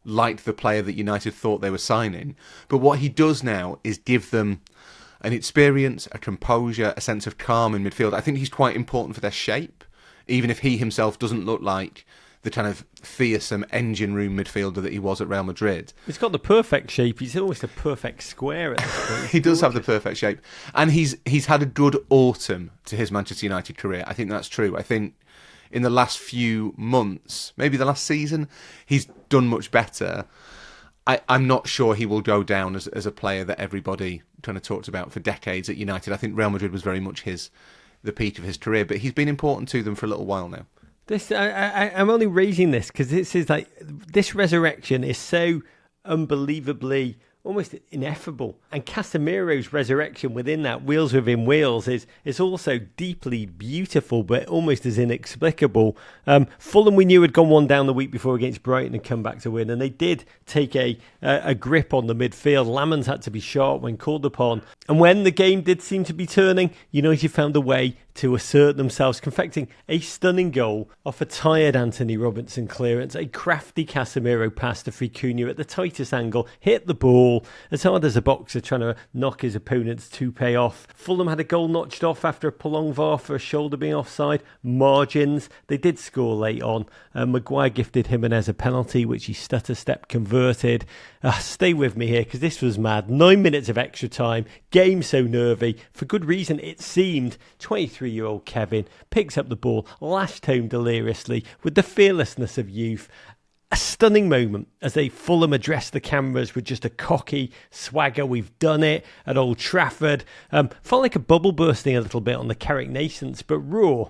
[SPEAKER 1] like the player that United thought they were signing, but what he does now is give them an experience, a composure, a sense of calm in midfield. I think he's quite important for their shape, even if he himself doesn't look like the kind of fearsome engine room midfielder that he was at Real Madrid.
[SPEAKER 2] He's got the perfect shape. He's almost a perfect square at this point.
[SPEAKER 1] He does have the perfect shape. And he's had a good autumn to his Manchester United career. I think that's true. I think in the last few months, maybe the last season, he's done much better. I'm not sure he will go down as a player that everybody kind of talked about for decades at United. I think Real Madrid was very much the peak of his career, but he's been important to them for a little while now.
[SPEAKER 2] I'm only raising this because this resurrection is so unbelievably almost ineffable, and Casemiro's resurrection within that, wheels within wheels, is also deeply beautiful but almost as inexplicable. Fulham, we knew, had gone 1 down the week before against Brighton and come back to win, and they did take a grip on the midfield. Lamans had to be sharp when called upon, and when the game did seem to be turning, United found a way to assert themselves, confecting a stunning goal off a tired Anthony Robinson clearance. A crafty Casemiro pass to Cunha at the tightest angle, hit the ball as hard as a boxer trying to knock his opponent's toupee off. Fulham had a goal notched off after a prolonged VAR for a shoulder being offside. Margins. They did score late on. Maguire gifted Jimenez a penalty, which he stutter-step converted. Stay with me here, because this was mad. 9 minutes of extra time. Game so nervy. For good reason, it seemed. 23-year-old Kevin picks up the ball, lashed home deliriously with the fearlessness of youth. A stunning moment as they Fulham addressed the cameras with just a cocky swagger. We've done it at Old Trafford. Felt like a bubble bursting a little bit on the Carrick Nations, but raw.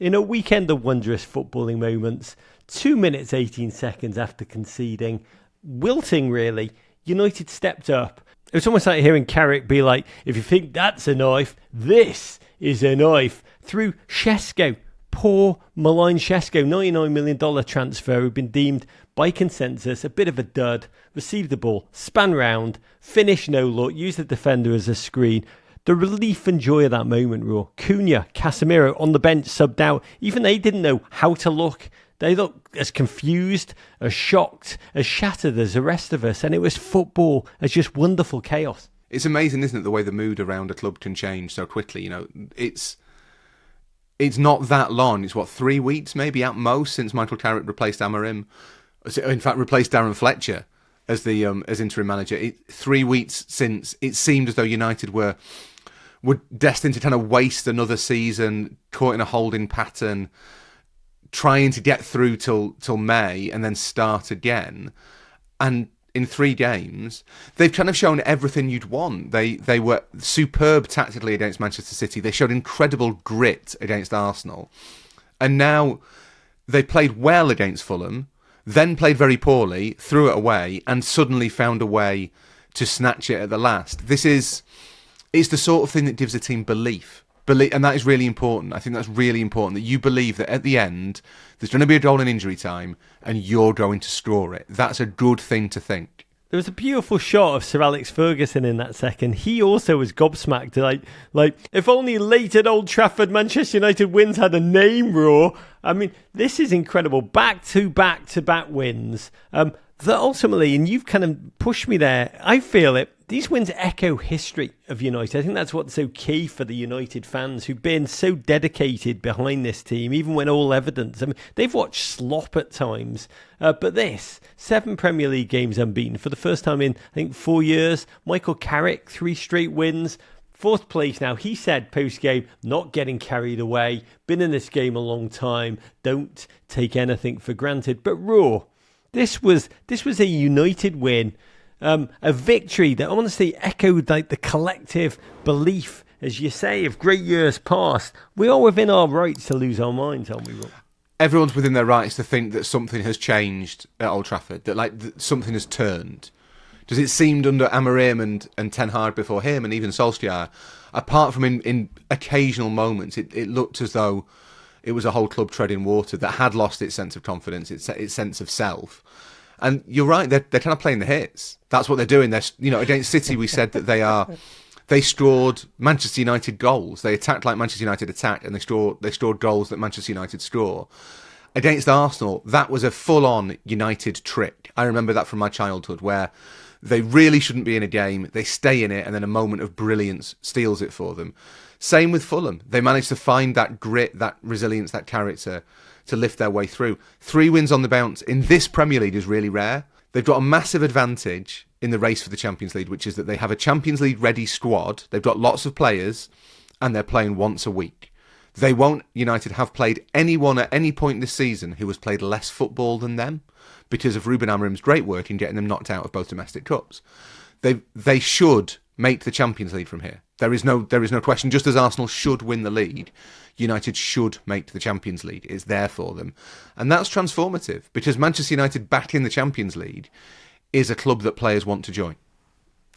[SPEAKER 2] In a weekend of wondrous footballing moments, 2 minutes 18 seconds after conceding, wilting really, United stepped up. It's almost like hearing Carrick be like, if you think that's a knife, this is a knife. Through Shesko, poor maligned Shesko, $99 million transfer, who'd been deemed by consensus a bit of a dud, received the ball, span round, finish no look, used the defender as a screen. The relief and joy of that moment, Raw. Cunha, Casemiro on the bench, subbed out. Even they didn't know how to look. They looked as confused, as shocked, as shattered as the rest of us. And it was football as just wonderful chaos.
[SPEAKER 1] It's amazing, isn't it, the way the mood around a club can change so quickly. You know, it's not that long. It's, 3 weeks maybe at most since Michael Carrick replaced Amorim. In fact, replaced Darren Fletcher as the as interim manager. 3 weeks since it seemed as though United were destined to kind of waste another season, caught in a holding pattern, trying to get through till May and then start again. And in 3 games, they've kind of shown everything you'd want. They were superb tactically against Manchester City. They showed incredible grit against Arsenal. And now they played well against Fulham, then played very poorly, threw it away, and suddenly found a way to snatch it at the last. It's the sort of thing that gives a team belief. And that is really important. I think that's really important, that you believe that at the end, there's going to be a goal in injury time and you're going to score it. That's a good thing to think.
[SPEAKER 2] There was a beautiful shot of Sir Alex Ferguson in that second. He also was gobsmacked. Like if only late at Old Trafford Manchester United wins had a name, Raw. I mean, this is incredible. Back-to-back wins. That ultimately, and you've kind of pushed me there, I feel it. These wins echo history of United. I think that's what's so key for the United fans who've been so dedicated behind this team, even when all evidence. I mean, they've watched slop at times. But this, 7 Premier League games unbeaten for the first time in, I think, 4 years. Michael Carrick, 3 straight wins. 4th place now. He said post-game, not getting carried away. Been in this game a long time. Don't take anything for granted. But Raw, this was a United win. A victory that honestly echoed like the collective belief, as you say, of great years past. We are within our rights to lose our minds, aren't we, Rob?
[SPEAKER 1] Everyone's within their rights to think that something has changed at Old Trafford, that something has turned. Because it seemed under Amorim and Ten Hag before him, and even Solskjaer, apart from in occasional moments, it looked as though it was a whole club treading water that had lost its sense of confidence, its sense of self. And you're right, they're kind of playing the hits. That's what they're doing. Against City, we said that they scored Manchester United goals. They attacked like Manchester United attacked, and they scored goals that Manchester United score. Against Arsenal, that was a full-on United trick. I remember that from my childhood, where they really shouldn't be in a game. They stay in it, and then a moment of brilliance steals it for them. Same with Fulham. They managed to find that grit, that resilience, that character to lift their way through. 3 wins on the bounce in this Premier League is really rare. They've got a massive advantage in the race for the Champions League, which is that they have a Champions League ready squad. They've got lots of players and they're playing once a week. They won't, United, have played anyone at any point this season who has played less football than them because of Ruben Amorim's great work in getting them knocked out of both domestic cups. They should make the Champions League from here. There is no question. Just as Arsenal should win the league, United should make the Champions League. It's there for them. And that's transformative, because Manchester United back in the Champions League is a club that players want to join.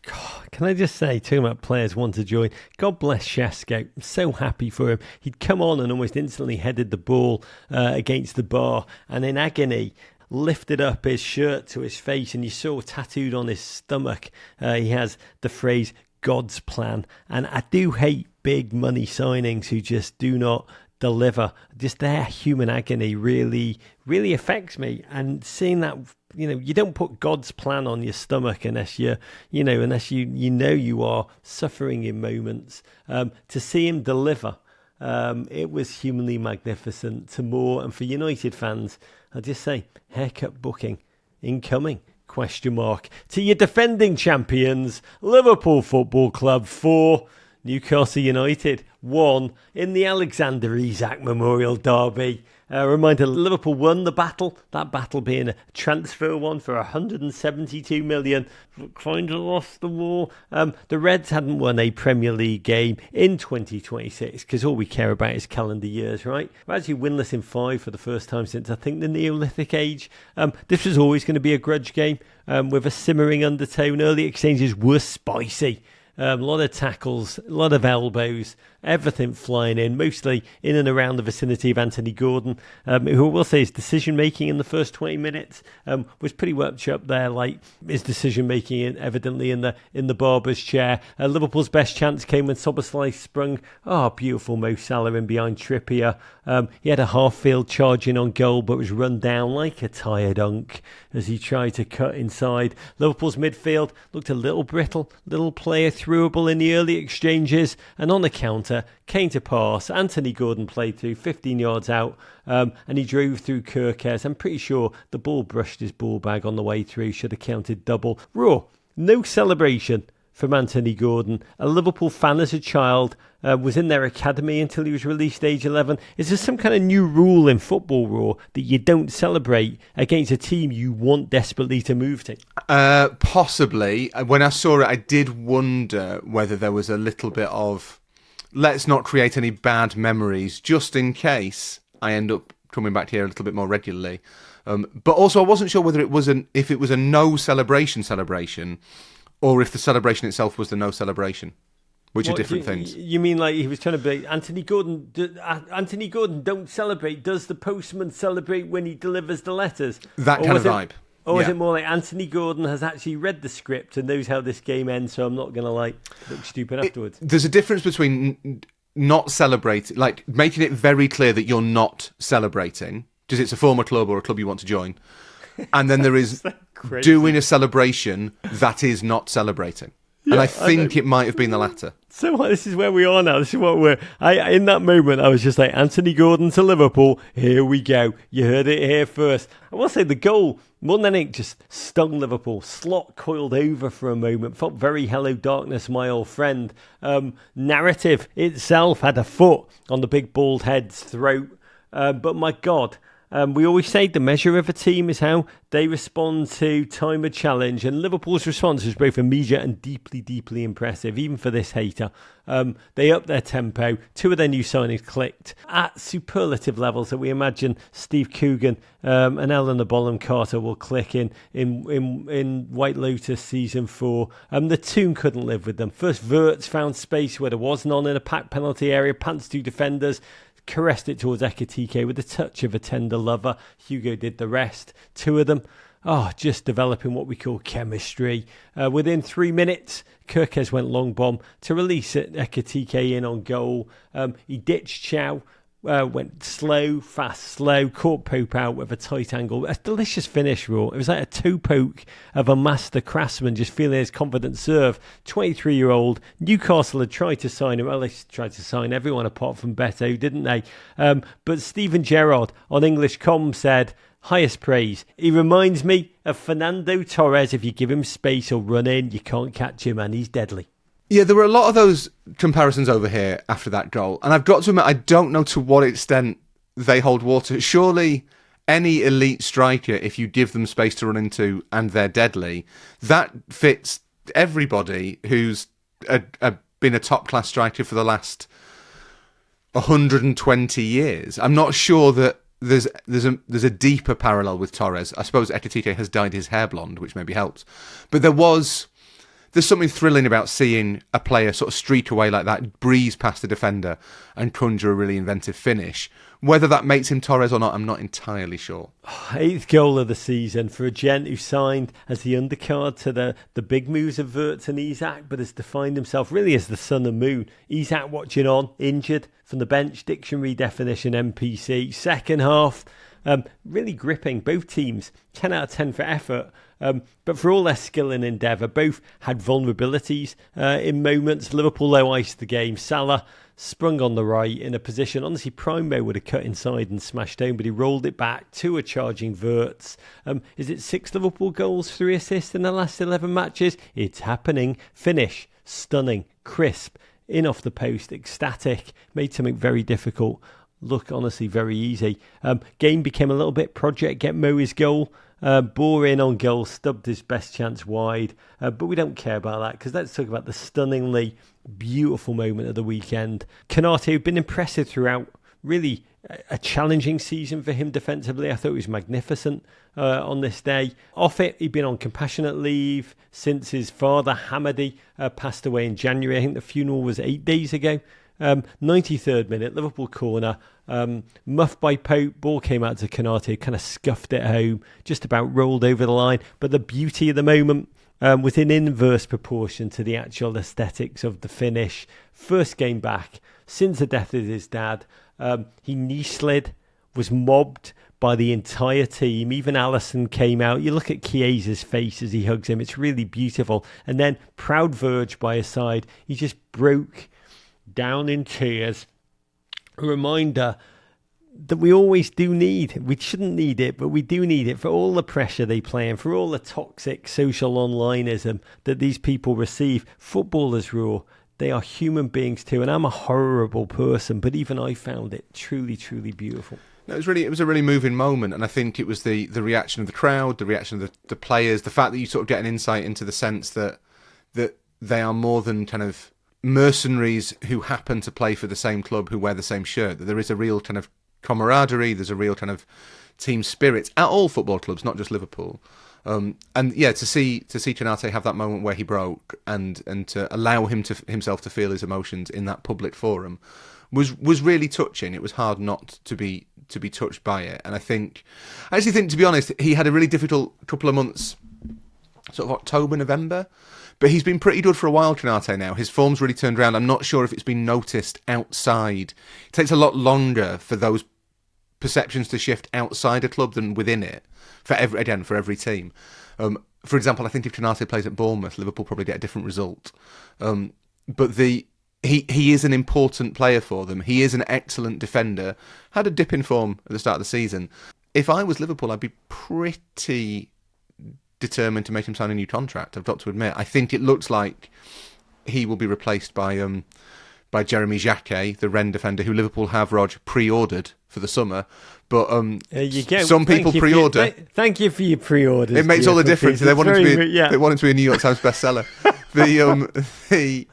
[SPEAKER 2] God, can I just say, talking about players want to join, God bless Shesko. I'm so happy for him. He'd come on and almost instantly headed the ball against the bar, and in agony lifted up his shirt to his face, and you saw tattooed on his stomach he has the phrase God's plan. And I do hate big money signings who just do not deliver. Just their human agony really affects me. And seeing that, you don't put God's plan on your stomach unless you are suffering in moments. To see him deliver, it was humanly magnificent. To more, and for United fans, I'll just say, haircut booking incoming. ? To your defending champions, Liverpool Football Club 4, Newcastle United won in the Alexander Isak Memorial Derby. Reminder, Liverpool won the battle, that battle being a transfer one for 172 million. Kind of lost the war. The Reds hadn't won a Premier League game in 2026 because all we care about is calendar years, right? We're actually winless in 5 for the first time since, I think, the Neolithic age. This was always going to be a grudge game with a simmering undertone. Early exchanges were spicy. A lot of tackles, a lot of elbows, everything flying in, mostly in and around the vicinity of Anthony Gordon, who I will say his decision-making in the first 20 minutes was pretty much up there, like his decision-making evidently in the barber's chair. Liverpool's best chance came when Szoboszlai sprung, beautiful Mo Salah in behind Trippier. He had a half-field charge in on goal, but was run down like a tired unk as he tried to cut inside. Liverpool's midfield looked a little brittle, little player throughable in the early exchanges, and on the counter, Kane to pass, Anthony Gordon played through 15 yards out, and he drove through Kirkes. I'm pretty sure the ball brushed his ball bag on the way through, should have counted double. Raw, no celebration from Anthony Gordon. A Liverpool fan as a child, was in their academy until he was released age 11. Is there some kind of new rule in football, Raw, that you don't celebrate against a team you want desperately to move to?
[SPEAKER 1] Possibly. When I saw it, I did wonder whether there was a little bit of, let's not create any bad memories, just in case I end up coming back here a little bit more regularly. But also, I wasn't sure whether if it was a no celebration, or if the celebration itself was the no celebration, which are different things.
[SPEAKER 2] You mean like he was trying to be Anthony Gordon? Anthony Gordon don't celebrate. Does the postman celebrate when he delivers the letters?
[SPEAKER 1] That kind of vibe.
[SPEAKER 2] Or is it more like Anthony Gordon has actually read the script and knows how this game ends, so I'm not going to look stupid afterwards?
[SPEAKER 1] There's a difference between not celebrating, like making it very clear that you're not celebrating, because it's a former club or a club you want to join, and then there is doing a celebration that is not celebrating. Yeah, and I think it might have been the latter.
[SPEAKER 2] So this is where we are now. This is what we're... in that moment, I was just like, Anthony Gordon to Liverpool. Here we go. You heard it here first. I will say the goal, more than anything, just stung Liverpool. Slot coiled over for a moment. Felt very Hello Darkness, my old friend. Narrative itself had a foot on the big bald head's throat. But my God... we always say the measure of a team is how they respond to time of challenge, and Liverpool's response was both immediate and deeply, deeply impressive, even for this hater. They upped their tempo. 2 of their new signings clicked at superlative levels that we imagine Steve Coogan and Eleanor Bonham Carter will click in White Lotus season 4. The tune couldn't live with them. First, Wirtz found space where there was none in a packed penalty area, pants 2 defenders, caressed it towards Ekitike with the touch of a tender lover. Hugo did the rest. 2 of them, just developing what we call chemistry. Within 3 minutes, Kirkes went long bomb to release Ekitike in on goal. He ditched Chow. Went slow, fast, slow, caught Pope out with a tight angle. A delicious finish, Raw. It was like a toe poke of a master craftsman just feeling his confident serve. 23-year-old. Newcastle had tried to sign him. Well, they tried to sign everyone apart from Beto, didn't they? But Stephen Gerrard on English Com said, highest praise. He reminds me of Fernando Torres. If you give him space or run in, you can't catch him, and he's deadly.
[SPEAKER 1] Yeah, there were a lot of those comparisons over here after that goal. And I've got to admit, I don't know to what extent they hold water. Surely any elite striker, if you give them space to run into and they're deadly, that fits everybody who's been a top-class striker for the last 120 years. I'm not sure that there's a deeper parallel with Torres. I suppose Ekitike has dyed his hair blonde, which maybe helps. But there's something thrilling about seeing a player sort of streak away like that, breeze past the defender and conjure a really inventive finish. Whether that makes him Torres or not, I'm not entirely sure.
[SPEAKER 2] 8th goal of the season for a gent who signed as the undercard to the big moves of Wirtz and Isak, but has defined himself really as the sun and moon. Isak watching on, injured from the bench, dictionary definition NPC. Second half, really gripping. Both teams, 10 out of 10 for effort. But for all their skill and endeavour, both had vulnerabilities in moments. Liverpool low-iced the game. Salah sprung on the right in a position, honestly, Primo would have cut inside and smashed home, but he rolled it back to a charging Wirtz. Is it 6 Liverpool goals, 3 assists in the last 11 matches? It's happening. Finish, stunning, crisp. in off the post, ecstatic, made something very difficult look honestly very easy. Game became a little bit project get Mo his goal. Bore in on goal, stubbed his best chance wide, but we don't care about that because let's talk about the stunningly beautiful moment of the weekend. Konate, who'd been impressive throughout, really a challenging season for him defensively. I thought he was magnificent on this day. Off it, he'd been on compassionate leave since his father, Hamady, passed away in January. I think the funeral was 8 days ago. 93rd minute, Liverpool corner, muffed by Pope, ball came out to Konate, kind of scuffed it home, just about rolled over the line. But the beauty of the moment was in inverse proportion to the actual aesthetics of the finish. First game back since the death of his dad. He knee slid, was mobbed by the entire team. Even Alisson came out. You look at Chiesa's face as he hugs him. It's really beautiful. And then proud Verge by his side. He just broke down in tears. A reminder that we always do need, we shouldn't need it, but we do need it for all the pressure they play and for all the toxic social onlineism that these people receive. Footballers raw. They are human beings too, and I'm a horrible person, but even I found it truly, truly beautiful.
[SPEAKER 1] No, it was a really moving moment, and I think it was the reaction of the crowd, the reaction of the players, the fact that you sort of get an insight into the sense that they are more than kind of mercenaries who happen to play for the same club, who wear the same shirt. That there is a real kind of camaraderie, there's a real kind of team spirit at all football clubs, not just Liverpool. And yeah, to see Konate have that moment where he broke and to allow himself to feel his emotions in that public forum was really touching. It was hard not to be touched by it. And I actually think, to be honest, he had a really difficult couple of months, sort of October, November. But he's been pretty good for a while, Konate, now. His form's really turned around. I'm not sure if it's been noticed outside. It takes a lot longer for those perceptions to shift outside a club than within it, for every team. For example, I think if Konate plays at Bournemouth, Liverpool probably get a different result. But he is an important player for them. He is an excellent defender. Had a dip in form at the start of the season. If I was Liverpool, I'd be pretty determined to make him sign a new contract. I've got to admit, I think it looks like he will be replaced by Jeremy Jacquet, the Rennes defender, who Liverpool have, Rog, pre-ordered for the summer. But some people pre-order.
[SPEAKER 2] Thank you for your pre-orders.
[SPEAKER 1] It makes all the difference. They want him to be a New York Times bestseller.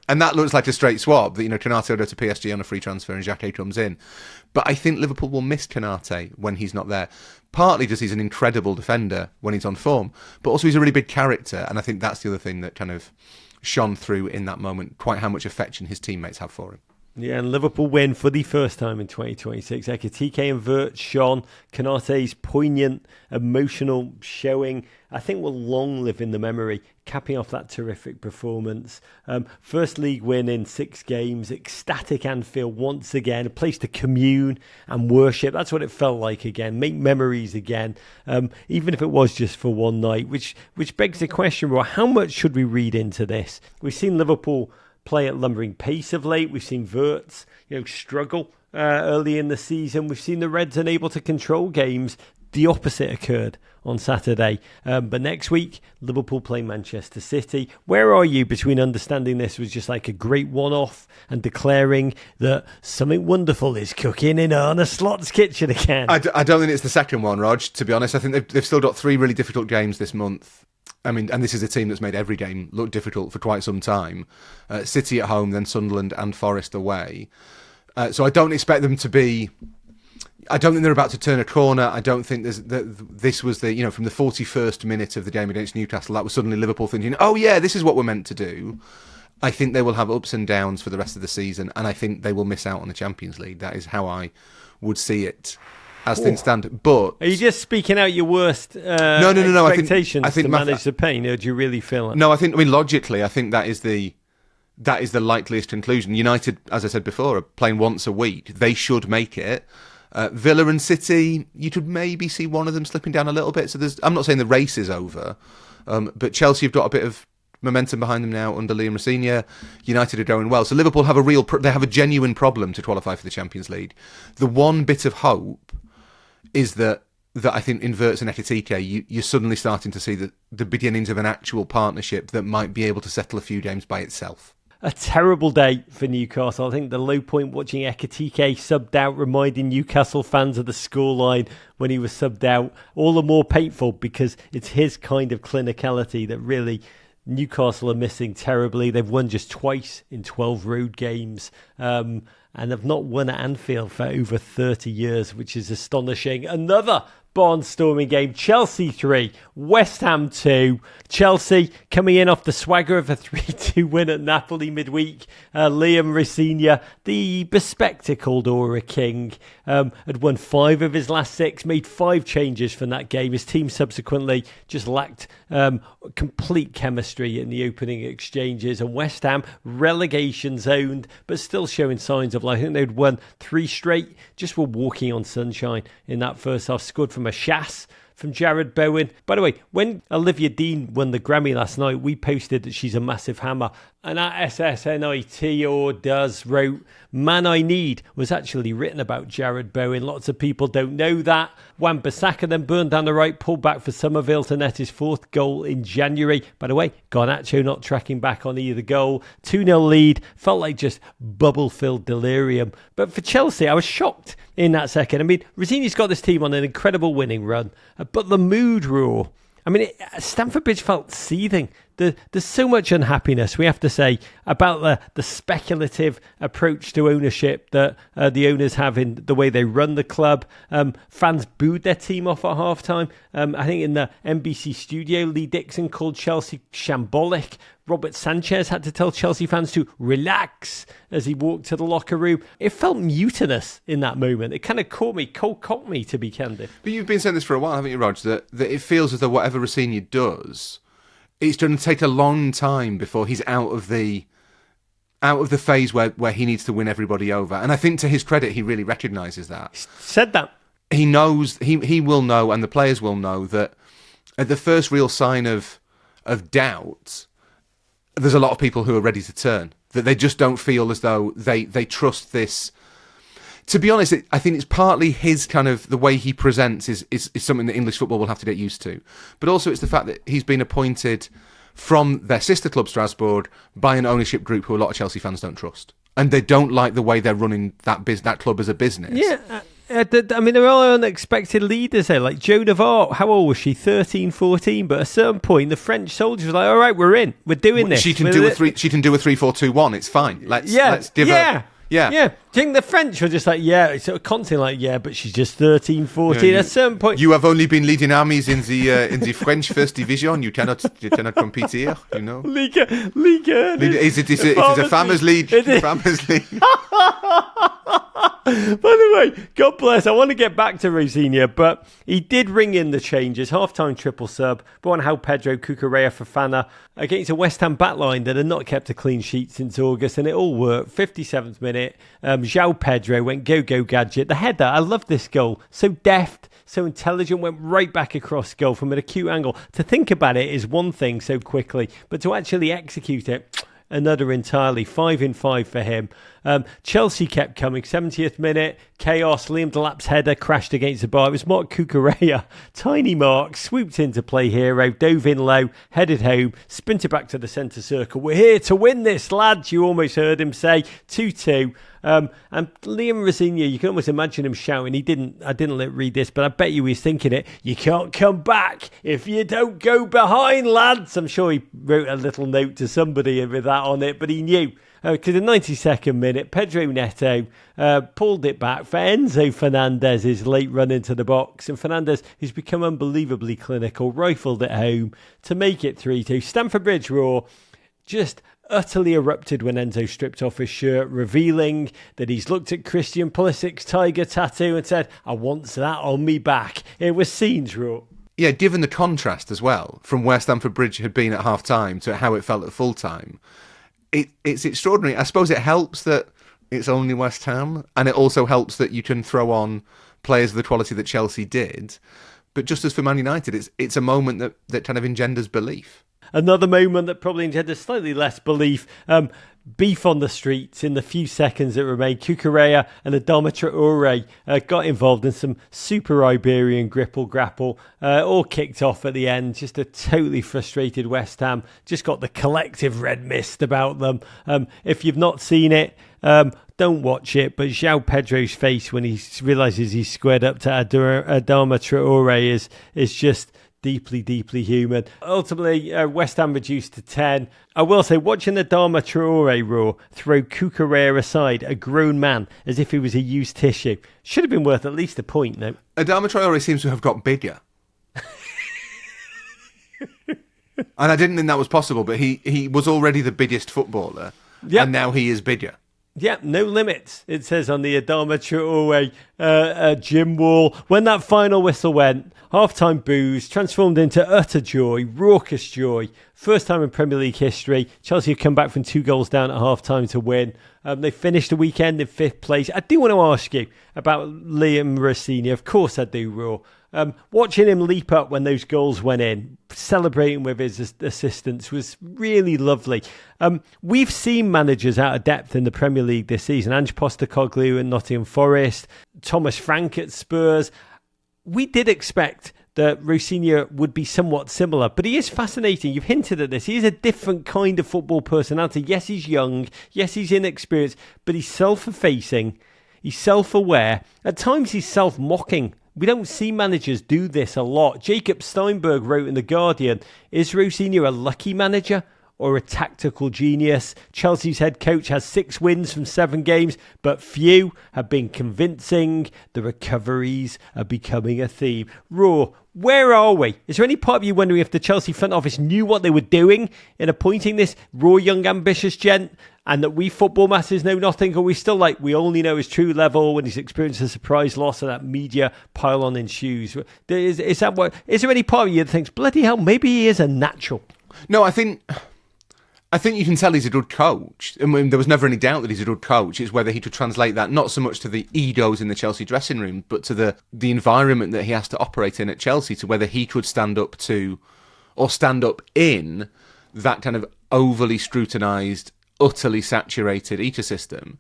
[SPEAKER 1] And that looks like a straight swap. That Konate will go to PSG on a free transfer and Jacquet comes in. But I think Liverpool will miss Konate when he's not there. Partly just he's an incredible defender when he's on form, but also he's a really big character, and I think that's the other thing that kind of shone through in that moment, quite how much affection his teammates have for him.
[SPEAKER 2] Yeah, and Liverpool win for the first time in 2026. Ekitike and Vert shone. Konate's poignant, emotional showing, I think, will long live in the memory, capping off that terrific performance. First league win in 6 games, ecstatic Anfield once again, a place to commune and worship. That's what it felt like again, make memories again, even if it was just for one night, which begs the question, well, how much should we read into this? We've seen Liverpool play at lumbering pace of late. We've seen Wirtz, struggle early in the season. We've seen the Reds unable to control games. The opposite occurred on Saturday. But next week, Liverpool play Manchester City. Where are you between understanding this was just like a great one-off and declaring that something wonderful is cooking in Arne Slot's kitchen again?
[SPEAKER 1] I don't think it's the second one, Rog, to be honest. I think they've still got 3 really difficult games this month. I mean, and this is a team that's made every game look difficult for quite some time. City at home, then Sunderland and Forest away. So I don't expect them to be... I don't think they're about to turn a corner. I don't think this was the, from the 41st minute of the game against Newcastle, that was suddenly Liverpool thinking, oh yeah, this is what we're meant to do. I think they will have ups and downs for the rest of the season, and I think they will miss out on the Champions League. That is how I would see it as things stand. But
[SPEAKER 2] are you just speaking out your worst
[SPEAKER 1] no,
[SPEAKER 2] expectations I think to manage the pain, or do you really feel it?
[SPEAKER 1] No, logically, I think that is the likeliest conclusion. United, as I said before, are playing once a week. They should make it. Villa and City, you could maybe see one of them slipping down a little bit. So I'm not saying the race is over, but Chelsea have got a bit of momentum behind them now under Liam Rosenior. United are going well. So Liverpool have a genuine problem to qualify for the Champions League. The one bit of hope is that I think in Wirtz and Ekitike, you're suddenly starting to see the beginnings of an actual partnership that might be able to settle a few games by itself.
[SPEAKER 2] a terrible day for Newcastle. I think the low point watching Ekitike subbed out, reminding Newcastle fans of the scoreline when he was subbed out. All the more painful because it's his kind of clinicality that really Newcastle are missing terribly. They've won just twice in 12 road games. And have not won at Anfield for over 30 years, which is astonishing. Another barnstorming game. Chelsea 3, West Ham 2. Chelsea coming in off the swagger of a 3-2 win at Napoli midweek. Liam Rosenior, the bespectacled Aura King, had won 5 of his last 6, made 5 changes from that game. His team subsequently just lacked complete chemistry in the opening exchanges. And West Ham, relegation zoned, but still showing signs of life. I think they'd won 3 straight, just were walking on sunshine in that first half. Scored from a chasse from Jared Bowen. By the way, when Olivia Dean won the Grammy last night, we posted that she's a massive hammer. And at SSNIT or does wrote, Man I Need was actually written about Jared Bowen. Lots of people don't know that. Wan-Bissaka then burned down the right, pulled back for Somerville to net his 4th goal in January. By the way, Garnacho not tracking back on either goal. 2-0 lead, felt like just bubble-filled delirium. But for Chelsea, I was shocked in that second. I mean, Rosenior's got this team on an incredible winning run, but the mood raw. I mean, Stamford Bridge felt seething. There's so much unhappiness, we have to say, about the speculative approach to ownership that the owners have in the way they run the club. Fans booed their team off at half-time. I think in the NBC studio, Lee Dixon called Chelsea shambolic. Robert Sanchez had to tell Chelsea fans to relax as he walked to the locker room. It felt mutinous in that moment. It kind of cold caught me, to be candid.
[SPEAKER 1] But you've been saying this for a while, haven't you, Rog, that it feels as though whatever Rosenior does, it's going to take a long time before he's out of the phase where he needs to win everybody over. And I think to his credit, he really recognises that.
[SPEAKER 2] Said that.
[SPEAKER 1] He knows, he will know, and the players will know, that at the first real sign of doubt, there's a lot of people who are ready to turn. That they just don't feel as though they trust this. To be honest, I think it's partly his kind of, the way he presents is something that English football will have to get used to. But also it's the fact that he's been appointed from their sister club, Strasbourg, by an ownership group who a lot of Chelsea fans don't trust. And they don't like the way they're running that club as a business.
[SPEAKER 2] Yeah, I mean, there are unexpected leaders there, like Joan of Arc. How old was she? 13, 14. But at a certain point, the French soldiers were like, all right, we're in. We're doing this.
[SPEAKER 1] She can do a 3-4-2-1. It's fine. Let's give her... Yeah.
[SPEAKER 2] Do you think the French were just like, sort of constantly like, but she's just 13, 14. At a certain point...
[SPEAKER 1] You have only been leading armies in the French First Division. You cannot compete here, you know.
[SPEAKER 2] Ligue 1.
[SPEAKER 1] It is a farmers league. Farmers league.
[SPEAKER 2] By the way, God bless. I want to get back to Rosenior, but he did ring in the changes. Half-time triple sub. Brought on João Pedro, Cucurella, Fofana against a West Ham backline that had not kept a clean sheet since August, and it all worked. 57th minute, João Pedro went go gadget. The header, I love this goal. So deft, so intelligent, went right back across goal from an acute angle. To think about it is one thing so quickly, but to actually execute it, another entirely. 5 in 5 for him. Chelsea kept coming. 70th minute, chaos. Liam Delap's header crashed against the bar. It was Mark Cucurella. Tiny Mark swooped into play hero, dove in low, headed home, sprinted back to the centre circle. We're here to win this, lads. You almost heard him say 2-2. And Liam Rosenior, you can almost imagine him shouting. I didn't read this, but I bet you he's thinking it. You can't come back if you don't go behind, lads. I'm sure he wrote a little note to somebody with that on it, but he knew. Because in the 92nd minute, Pedro Neto pulled it back for Enzo Fernandez's late run into the box. And Fernandez, who's become unbelievably clinical, rifled it home to make it 3-2. Stamford Bridge Roar just utterly erupted when Enzo stripped off his shirt, revealing that he's looked at Christian Pulisic's tiger tattoo and said, I want that on me back. It was scenes raw.
[SPEAKER 1] Yeah, given the contrast as well, from where Stamford Bridge had been at half-time to how it felt at full-time, it's extraordinary. I suppose it helps that it's only West Ham, and it also helps that you can throw on players of the quality that Chelsea did. But just as for Man United, it's a moment that kind of engenders belief.
[SPEAKER 2] Another moment that probably engendered slightly less belief. beef on the streets in the few seconds that remained. Cucurella and Adama Traore got involved in some super Iberian grapple, all kicked off at the end. Just a totally frustrated West Ham. Just got the collective red mist about them. If you've not seen it, don't watch it, but João Pedro's face when he realises he's squared up to Adama Traore is just deeply, deeply human. Ultimately, West Ham reduced to 10. I will say, watching Adama Traore throw Cucurella aside, a grown man, as if he was a used tissue, should have been worth at least a point, no?
[SPEAKER 1] Adama Traore seems to have got bigger. And I didn't think that was possible, but he was already the biggest footballer, and now he is bigger.
[SPEAKER 2] Yeah, no limits, it says on the Adama Traore gym wall. When that final whistle went, half-time boos transformed into utter joy, raucous joy. First time in Premier League history. Chelsea have come back from 2 goals down at half-time to win. They finished the weekend in 5th place. I do want to ask you about Liam Rossini. Of course I do, Raw. Watching him leap up when those goals went in, celebrating with his assistants was really lovely. We've seen managers out of depth in the Premier League this season. Ange Postecoglou at Nottingham Forest, Thomas Frank at Spurs. We did expect that Rossini would be somewhat similar, but he is fascinating. You've hinted at this. He is a different kind of football personality. Yes, he's young. Yes, he's inexperienced, but he's self-effacing. He's self-aware. At times, he's self-mocking. We don't see managers do this a lot. Jacob Steinberg wrote in The Guardian, is Rossini a lucky manager or a tactical genius? Chelsea's head coach has 6 wins from 7 games, but few have been convincing. The recoveries are becoming a theme. Raw, where are we? Is there any part of you wondering if the Chelsea front office knew what they were doing in appointing this raw, young, ambitious gent, and that we football masses know nothing? Or are we still like, we only know his true level when he's experienced a surprise loss of that media pile-on in shoes? Is there any part of you that thinks, bloody hell, maybe he is a natural?
[SPEAKER 1] No, I think you can tell he's a good coach. I mean, there was never any doubt that he's a good coach. It's whether he could translate that not so much to the egos in the Chelsea dressing room, but to the environment that he has to operate in at Chelsea, to whether he could stand up to or stand up in that kind of overly scrutinised, utterly saturated ecosystem.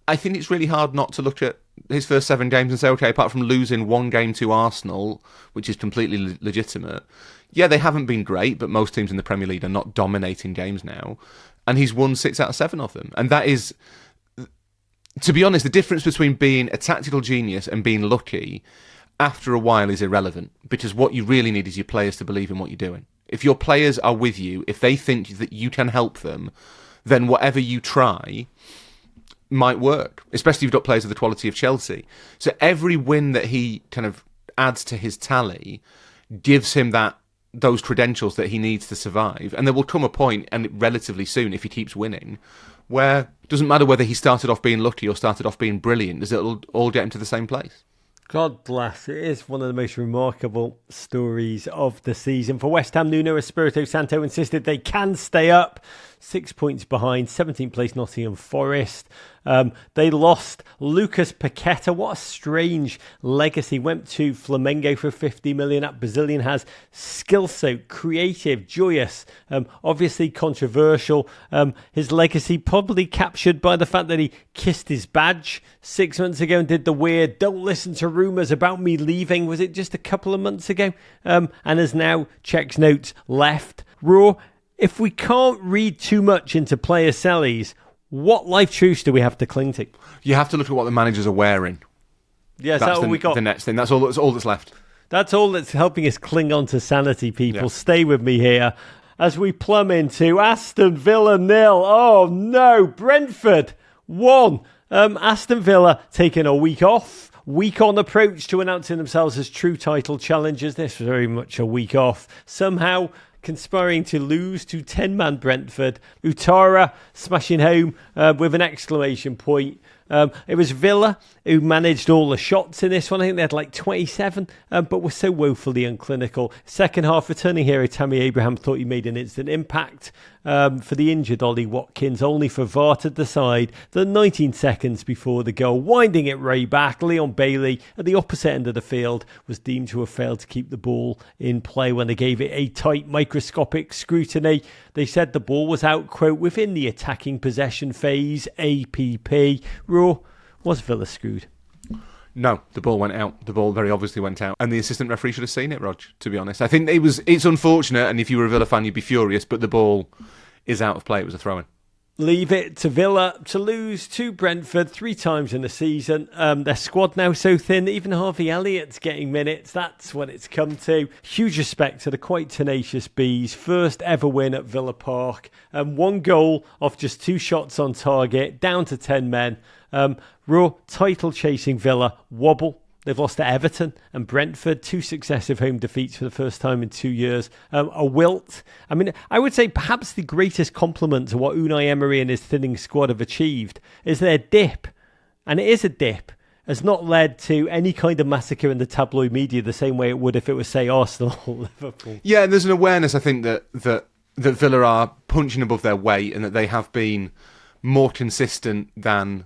[SPEAKER 1] I think it's really hard not to look at his first 7 games and say, okay, apart from losing 1 game to Arsenal, which is completely legitimate, yeah, they haven't been great, but most teams in the Premier League are not dominating games now. And he's won 6 out of 7 of them. And that is, to be honest, the difference between being a tactical genius and being lucky after a while is irrelevant. Because what you really need is your players to believe in what you're doing. If your players are with you, if they think that you can help them, then whatever you try might work, especially if you've got players of the quality of Chelsea. So every win that he kind of adds to his tally gives him those credentials that he needs to survive. And there will come a point, and relatively soon, if he keeps winning, where it doesn't matter whether he started off being lucky or started off being brilliant, as it'll all get him to the same place.
[SPEAKER 2] God bless. It is one of the most remarkable stories of the season. For West Ham, Nuno Espirito Santo insisted they can stay up. 6 points behind, 17th place Nottingham Forest. They lost Lucas Paqueta. What a strange legacy. Went to Flamengo for 50 million. That Brazilian has skill-soaked, creative, joyous, obviously controversial. His legacy probably captured by the fact that he kissed his badge 6 months ago and did the weird, don't listen to rumours about me leaving. Was it just a couple of months ago? And has now, checks notes, left. Raw, if we can't read too much into player sellies, what life truths do we have to cling to?
[SPEAKER 1] You have to look at what the managers are wearing.
[SPEAKER 2] Yeah, that's all we got.
[SPEAKER 1] The next thing. That's all that's left.
[SPEAKER 2] That's all that's helping us cling on to sanity, people. Yeah. Stay with me here as we plumb into Aston Villa 0. Oh no, Brentford 1. Aston Villa taking a week off. Week on approach to announcing themselves as true title challengers. This was very much a week off. Somehow conspiring to lose to 10-man Brentford. Utara smashing home with an exclamation point. It was Villa who managed all the shots in this one. I think they had like 27, but were so woefully unclinical. Second half, returning hero Tammy Abraham thought he made an instant impact. for the injured Ollie Watkins, only for VAR to decide that 19 seconds before the goal, winding it right back, Leon Bailey at the opposite end of the field was deemed to have failed to keep the ball in play when they gave it a tight microscopic scrutiny. They said the ball was out, quote, within the attacking possession phase, APP. Raw, was Villa screwed?
[SPEAKER 1] No, the ball went out. The ball very obviously went out. And the assistant referee should have seen it, Rog, to be honest. I think it's unfortunate, and if you were a Villa fan, you'd be furious, but the ball is out of play. It was a throw-in.
[SPEAKER 2] Leave it to Villa to lose to Brentford 3 times in the season. Their squad now so thin, even Harvey Elliott's getting minutes. That's what it's come to. Huge respect to the quite tenacious Bees. First ever win at Villa Park. 1 goal off just 2 shots on target, down to 10 men. Raw, title-chasing Villa wobble. They've lost to Everton and Brentford, 2 successive home defeats for the first time in 2 years. A wilt. I mean, I would say perhaps the greatest compliment to what Unai Emery and his thinning squad have achieved is their dip. And it is a dip. Has not led to any kind of massacre in the tabloid media the same way it would if it was, say, Arsenal or Liverpool.
[SPEAKER 1] Yeah, and there's an awareness, I think, that Villa are punching above their weight and that they have been more consistent than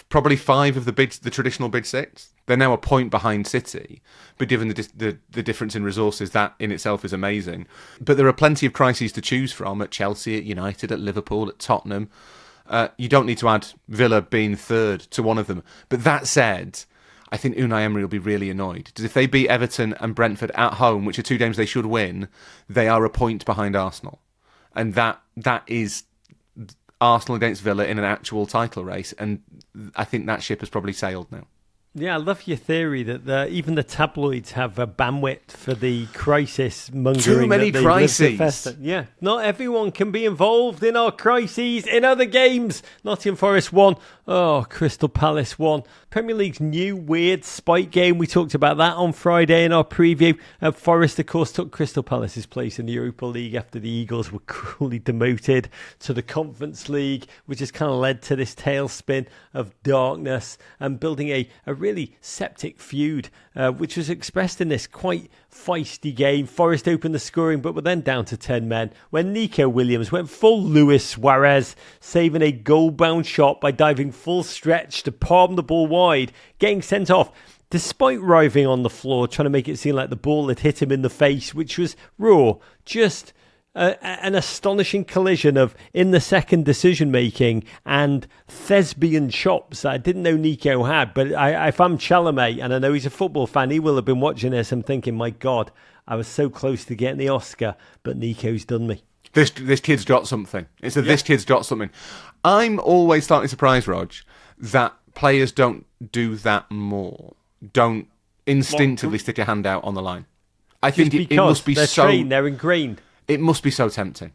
[SPEAKER 1] probably 5 of the traditional big 6. They're now a point behind City, but given the difference in resources, that in itself is amazing. But there are plenty of crises to choose from at Chelsea, at United, at Liverpool, at Tottenham. You don't need to add Villa being 3rd to one of them. But that said, I think Unai Emery will be really annoyed, because if they beat Everton and Brentford at home, which are 2 games they should win, they are a point behind Arsenal. And that is Arsenal against Villa in an actual title race, and I think that ship has probably sailed now.
[SPEAKER 2] Yeah, I love your theory that even the tabloids have a bandwidth for the crisis mongering.
[SPEAKER 1] Too many crises.
[SPEAKER 2] Yeah, not everyone can be involved in our crises in other games. Nottingham Forest won. Oh, Crystal Palace won. Premier League's new weird spike game. We talked about that on Friday in our preview. Forest, of course, took Crystal Palace's place in the Europa League after the Eagles were cruelly demoted to the Conference League, which has kind of led to this tailspin of darkness and building a really septic feud, which was expressed in this quite feisty game. Forest opened the scoring, but were then down to 10 men when Nico Williams went full Luis Suarez, saving a goal-bound shot by diving full stretch to palm the ball wide, getting sent off despite writhing on the floor, trying to make it seem like the ball had hit him in the face, which was raw. Just an astonishing collision of in the second decision making and thespian chops that I didn't know Nico had. But if I'm Chalamet, and I know he's a football fan, he will have been watching this and thinking, my God, I was so close to getting the Oscar, but Nico's done me.
[SPEAKER 1] This kid's got something. This kid's got something. I'm always slightly surprised, Rog, that players don't do that more. Don't instinctively stick a hand out on the line. I think it must be
[SPEAKER 2] they're
[SPEAKER 1] so
[SPEAKER 2] trained, they're ingrained.
[SPEAKER 1] It must be so tempting.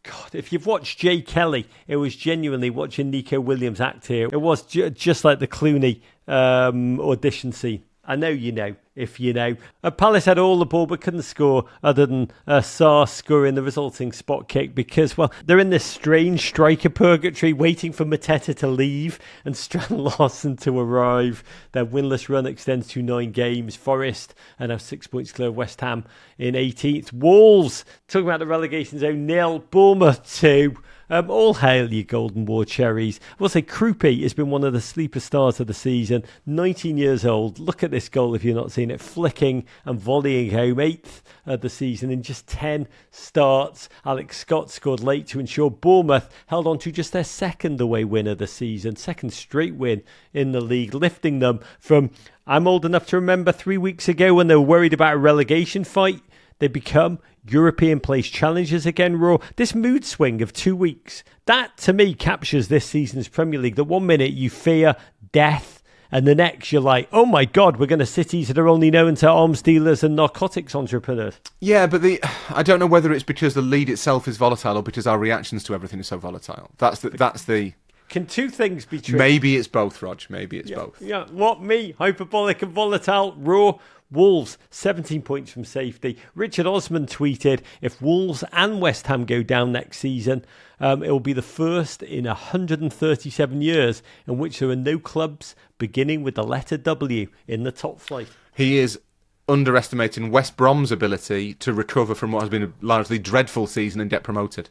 [SPEAKER 2] God, if you've watched Jay Kelly, it was genuinely watching Nico Williams act here. It was just like the Clooney audition scene. I know you know, if you know. Palace had all the ball but couldn't score other than Sarr scoring the resulting spot kick because, well, they're in this strange striker purgatory waiting for Mateta to leave and Strand Larsen to arrive. Their winless run extends to 9 games. Forest are now 6 points clear of West Ham in 18th. Wolves, talking about the relegation zone, 0. Bournemouth 2. All hail you Golden War cherries. I will say Krupi has been one of the sleeper stars of the season. 19 years old. Look at this goal if you're not seeing it. Flicking and volleying home. 8th of the season in just 10 starts. Alex Scott scored late to ensure Bournemouth held on to just their 2nd away win of the season. 2nd straight win in the league, lifting them from, I'm old enough to remember 3 weeks ago when they were worried about a relegation fight. They become European place challengers again, Raw. This mood swing of 2 weeks, that to me captures this season's Premier League. That 1 minute you fear death and the next you're like, oh my God, we're going to cities that are only known to arms dealers and narcotics entrepreneurs.
[SPEAKER 1] Yeah, but I don't know whether it's because the league itself is volatile or because our reactions to everything is so volatile. That's the...
[SPEAKER 2] Can 2 things be true?
[SPEAKER 1] Maybe it's both, Rog. Maybe it's both.
[SPEAKER 2] Yeah, what me? Hyperbolic and volatile. Raw. Wolves, 17 points from safety. Richard Osman tweeted, if Wolves and West Ham go down next season, it will be the first in 137 years in which there are no clubs beginning with the letter W in the top flight.
[SPEAKER 1] He is underestimating West Brom's ability to recover from what has been a largely dreadful season and get promoted.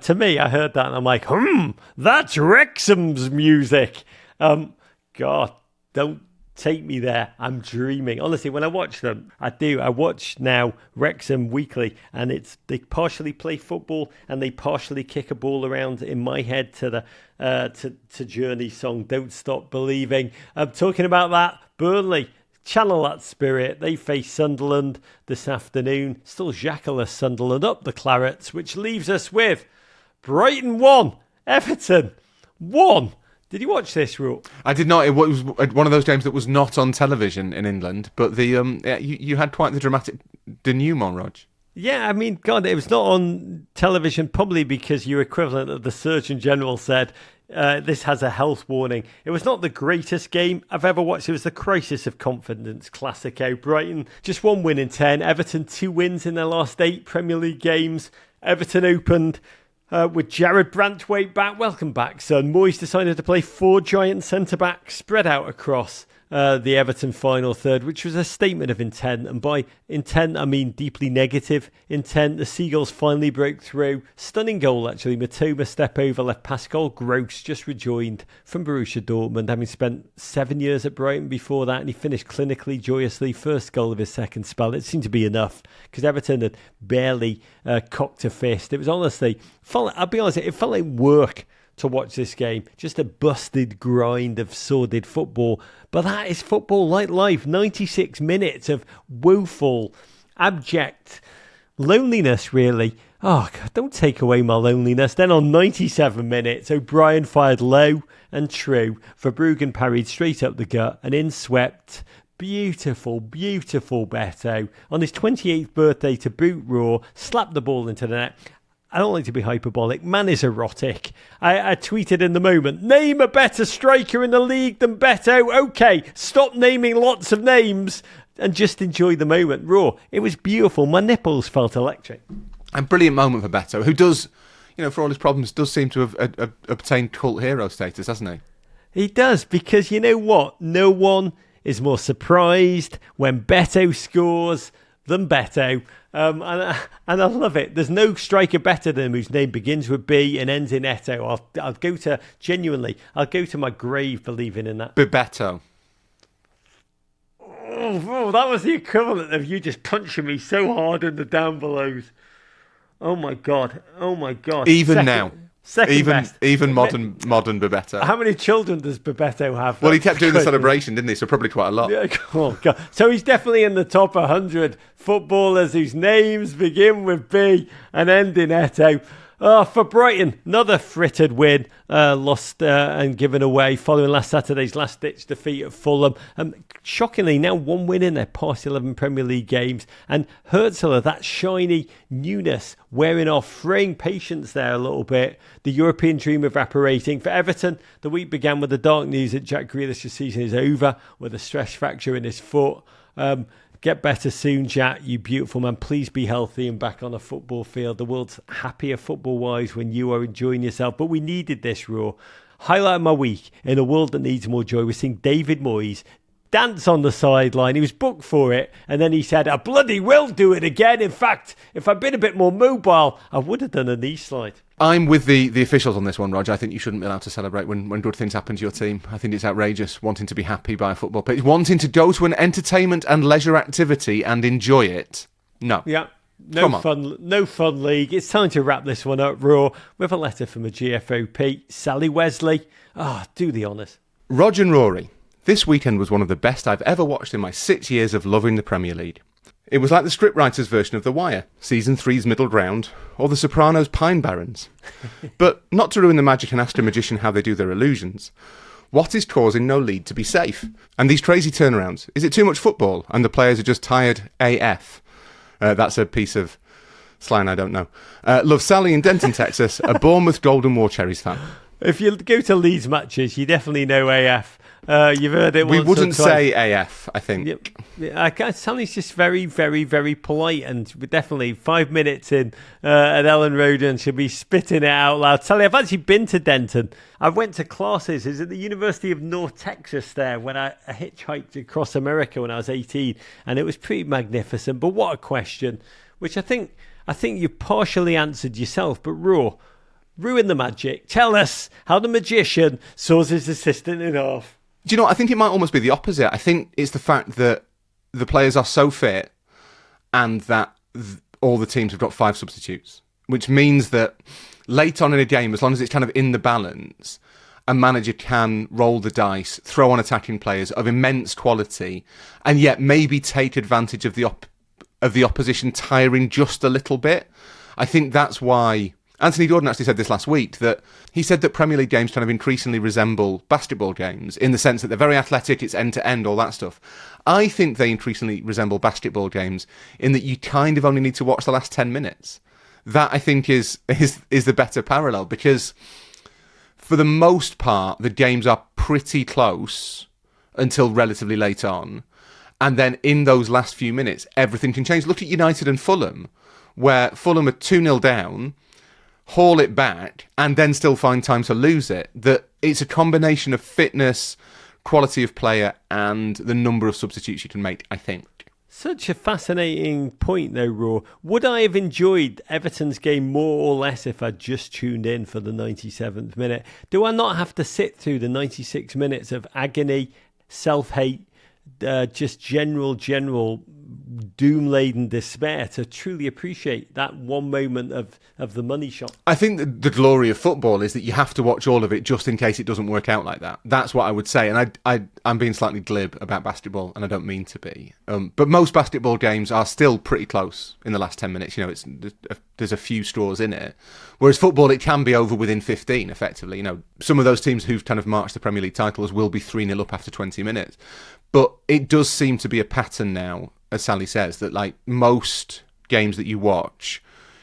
[SPEAKER 2] To me, I heard that and I'm like, that's Wrexham's music. God, don't take me there. I'm dreaming. Honestly, when I watch them, I watch now Wrexham weekly, and they partially play football and they partially kick a ball around in my head to the to Journey song "Don't Stop Believing." I'm talking about that. Burnley, channel that spirit. They face Sunderland this afternoon. Still Jackalous Sunderland up the Clarets, which leaves us with Brighton 1, Everton 1. Did you watch this, Ro?
[SPEAKER 1] I did not. It was one of those games that was not on television in England, but you had quite the dramatic denouement, Rog.
[SPEAKER 2] Yeah, I mean, God, it was not on television, probably because your equivalent of the Surgeon General said, this has a health warning. It was not the greatest game I've ever watched. It was the crisis of confidence classic out. Brighton, just 1 win in 10. Everton, 2 wins in their last 8 Premier League games. Everton opened with Jared Brantwaite back. Welcome back, son. Moyes decided to play 4 giant centre-backs spread out across the Everton final third, which was a statement of intent. And by intent, I mean deeply negative intent. The Seagulls finally broke through. Stunning goal, actually. Matoma step over, left Pascal Gross, just rejoined from Borussia Dortmund, having spent 7 years at Brighton before that. And he finished clinically, joyously. First goal of his second spell. It seemed to be enough because Everton had barely cocked a fist. It was honestly, I'll be honest, it felt like work to watch this game. Just a busted grind of sordid football. But that is football like life. 96 minutes of woeful, abject loneliness, really. Oh, God, don't take away my loneliness. Then on 97 minutes, O'Brien fired low and true. Verbruggen parried straight up the gut and in swept beautiful, beautiful Beto. On his 28th birthday to boot, Raw, slapped the ball into the net. I don't like to be hyperbolic. Man is erotic. I tweeted in the moment, name a better striker in the league than Beto. Okay, stop naming lots of names and just enjoy the moment. Raw, it was beautiful. My nipples felt electric.
[SPEAKER 1] A brilliant moment for Beto, who does, for all his problems, does seem to have obtained cult hero status, hasn't he?
[SPEAKER 2] He does, because you know what? No one is more surprised when Beto scores than Beto. And I love it. There's no striker better than him whose name begins with B and ends in Eto. I'll go to my grave believing in that.
[SPEAKER 1] Bebeto.
[SPEAKER 2] Oh, that was the equivalent of you just punching me so hard in the down belows. Oh my God.
[SPEAKER 1] Even now.
[SPEAKER 2] Second best.
[SPEAKER 1] Even modern Bebeto.
[SPEAKER 2] How many children does Bebeto have?
[SPEAKER 1] Well, he kept doing the celebration, didn't he? So probably quite a lot.
[SPEAKER 2] Yeah, oh God. So he's definitely in the top 100 footballers whose names begin with B and end in Eto. For Brighton, another frittered win, lost and given away following last Saturday's last-ditch defeat at Fulham. Shockingly, now 1 win in their past 11 Premier League games. And Hurtzler, that shiny newness wearing off, fraying patience there a little bit. The European dream evaporating. For Everton, the week began with the dark news that Jack Grealish's season is over with a stress fracture in his foot. Get better soon, Jack, you beautiful man. Please be healthy and back on a football field. The world's happier football-wise when you are enjoying yourself. But we needed this, Raw. Highlight of my week, in a world that needs more joy, we're seeing David Moyes dance on the sideline. He was booked for it, and then he said, I bloody will do it again. In fact, if I'd been a bit more mobile, I would have done a knee slide.
[SPEAKER 1] I'm with the officials on this one, Roger. I think you shouldn't be allowed to celebrate when good things happen to your team. I think it's outrageous wanting to be happy by a football pitch, wanting to go to an entertainment and leisure activity and enjoy it. No.
[SPEAKER 2] Yeah. No fun league. It's time to wrap this one up, Raw, with a letter from a GFOP, Sally Wesley. Do the honours.
[SPEAKER 1] Rog and Rory. This weekend was one of the best I've ever watched in my 6 years of loving the Premier League. It was like the scriptwriter's version of The Wire, Season 3's Middle Ground, or The Sopranos' Pine Barrens. But not to ruin the magic and ask a magician how they do their illusions, what is causing no lead to be safe? And these crazy turnarounds, is it too much football and the players are just tired AF? That's a piece of slang I don't know. Love Sally in Denton, Texas, a Bournemouth Golden War Cherries fan.
[SPEAKER 2] If you go to Leeds matches, you definitely know AF. You've heard it.
[SPEAKER 1] We
[SPEAKER 2] once
[SPEAKER 1] wouldn't
[SPEAKER 2] or twice.
[SPEAKER 1] say AF, I think.
[SPEAKER 2] Stanley's just very, very, very polite, and we're definitely 5 minutes in at Ellen Road and she'll be spitting it out loud. Sally, I've actually been to Denton. I went to classes. Is at the University of North Texas there when I hitchhiked across America when I was 18, and it was pretty magnificent. But what a question, which I think you partially answered yourself. But ruin the magic. Tell us how the magician saws his assistant in half.
[SPEAKER 1] Do you know what? I think it might almost be the opposite. I think it's the fact that the players are so fit and that all the teams have got 5 substitutes, which means that late on in a game, as long as it's kind of in the balance, a manager can roll the dice, throw on attacking players of immense quality, and yet maybe take advantage of the opposition tiring just a little bit. I think that's why Anthony Gordon actually said this last week, that he said that Premier League games kind of increasingly resemble basketball games in the sense that they're very athletic, it's end-to-end, all that stuff. I think they increasingly resemble basketball games in that you kind of only need to watch the last 10 minutes. That, I think, is the better parallel, because for the most part, the games are pretty close until relatively late on. And then in those last few minutes, everything can change. Look at United and Fulham, where Fulham are 2-0 down, haul it back, and then still find time to lose it. That it's a combination of fitness, quality of player, and the number of substitutes you can make, I think.
[SPEAKER 2] Such a fascinating point, though, Raw. Would I have enjoyed Everton's game more or less if I'd just tuned in for the 97th minute? Do I not have to sit through the 96 minutes of agony, self-hate, just general doom-laden despair to truly appreciate that one moment of the money shot? I
[SPEAKER 1] think the glory of football is that you have to watch all of it just in case it doesn't work out like that. That's what I would say. And I'm being slightly glib about basketball, and I don't mean to be. But most basketball games are still pretty close in the last 10 minutes. You know, there's a few straws in it. Whereas football, it can be over within 15, effectively. You know, some of those teams who've kind of marched the Premier League titles will be 3-0 up after 20 minutes. But it does seem to be a pattern now, as Sally says, that like most games that you watch,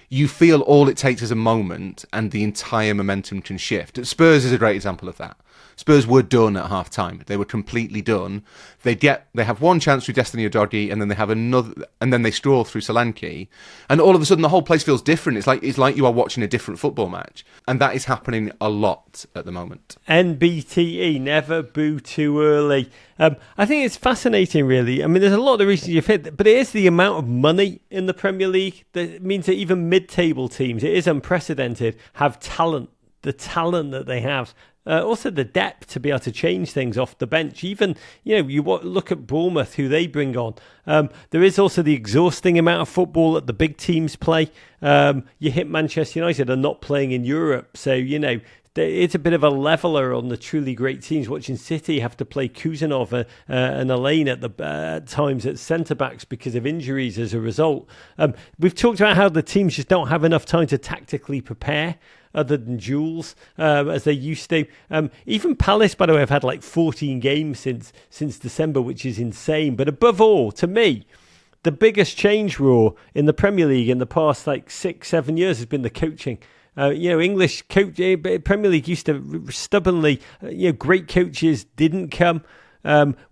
[SPEAKER 1] you feel all it takes is a moment and the entire momentum can shift. Spurs is a great example of that. Spurs were done at half time. They were completely done. They have one chance through Destiny Udogie, and then they have another, and then they score through Solanke, and all of a sudden the whole place feels different. It's like you are watching a different football match, and that is happening a lot at the moment.
[SPEAKER 2] NBTE, never boo too early. I think it's fascinating, really. I mean, there's a lot of reasons you've hit, but it is the amount of money in the Premier League that means that even mid-table teams, it is unprecedented, have talent. The talent that they have. Also the depth to be able to change things off the bench. Even, you look at Bournemouth, who they bring on. There is also the exhausting amount of football that the big teams play. You hit Manchester United are not playing in Europe. So, it's a bit of a leveller on the truly great teams. Watching City have to play Kuzanov and Elaine at times at centre-backs because of injuries as a result. We've talked about how the teams just don't have enough time to tactically prepare other than duels, as they used to. Even Palace, by the way, have had like 14 games since December, which is insane. But above all, to me, the biggest change, Raw, in the Premier League in the past like 6-7 years has been the coaching. English coach, Premier League used to stubbornly, great coaches didn't come.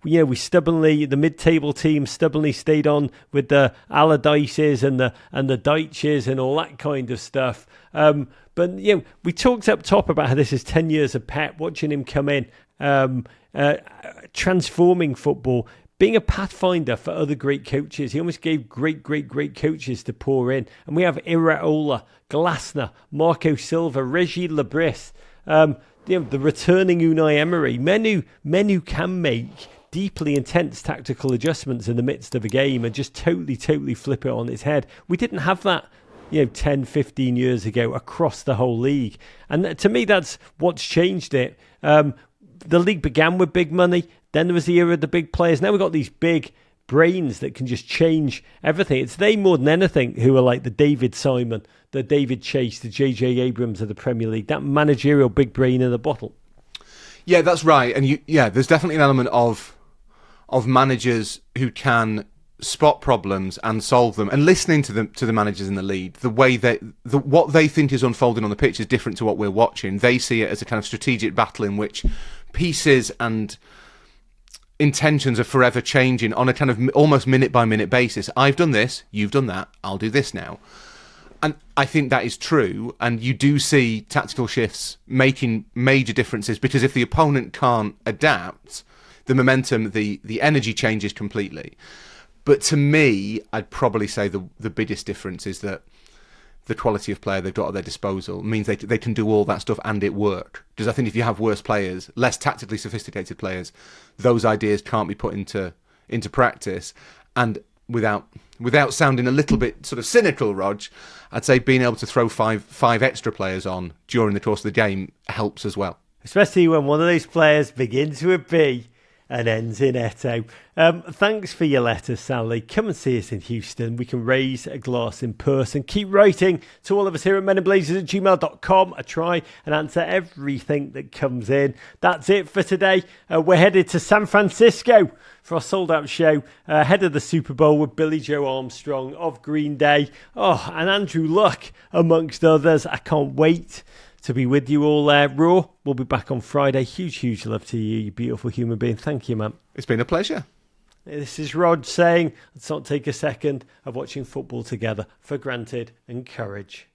[SPEAKER 2] We stubbornly, the mid-table team stubbornly stayed on with the Allardyces and the Deitches and all that kind of stuff. But we talked up top about how this is 10 years of Pep, watching him come in, transforming football, being a pathfinder for other great coaches. He almost gave great coaches to pour in. And we have Iraola, Glasner, Marco Silva, Régis Lebris, the returning Unai Emery, men who can make deeply intense tactical adjustments in the midst of a game and just totally flip it on its head. We didn't have that 10, 15 years ago across the whole league. And to me, that's what's changed it. The league began with big money. Then there was the era of the big players. Now we've got these big brains that can just change everything. It's they more than anything who are like the David Simon, the David Chase, the JJ Abrams of the Premier League. That managerial big brain in the bottle.
[SPEAKER 1] Yeah, that's right. And there's definitely an element of managers who can spot problems and solve them, and listening to the managers in the league, the way what they think is unfolding on the pitch is different to what we're watching. They see it as a kind of strategic battle in which pieces and intentions are forever changing on a kind of almost minute by minute basis. I've done this, you've done that, I'll do this now. And I think that is true, and you do see tactical shifts making major differences, because if the opponent can't adapt, the momentum, the energy changes completely. But to me, I'd probably say the biggest difference is that the quality of player they've got at their disposal means they can do all that stuff and it work. Because I think if you have worse players, less tactically sophisticated players, those ideas can't be put into practice. And without sounding a little bit sort of cynical, Rog, I'd say being able to throw five extra players on during the course of the game helps as well.
[SPEAKER 2] Especially when one of those players begins with a B and ends in Eto. Thanks for your letter, Sally. Come and see us in Houston. We can raise a glass in person. Keep writing to all of us here at meninblazers@gmail.com. I try and answer everything that comes in. That's it for today. We're headed to San Francisco for our sold-out show ahead of the Super Bowl with Billy Joe Armstrong of Green Day. Oh, and Andrew Luck, amongst others. I can't wait to be with you all there. Raw, we'll be back on Friday. Huge love to you, you beautiful human being. Thank you, man.
[SPEAKER 1] It's been a pleasure.
[SPEAKER 2] This is Rod saying, let's not take a second of watching football together for granted and courage.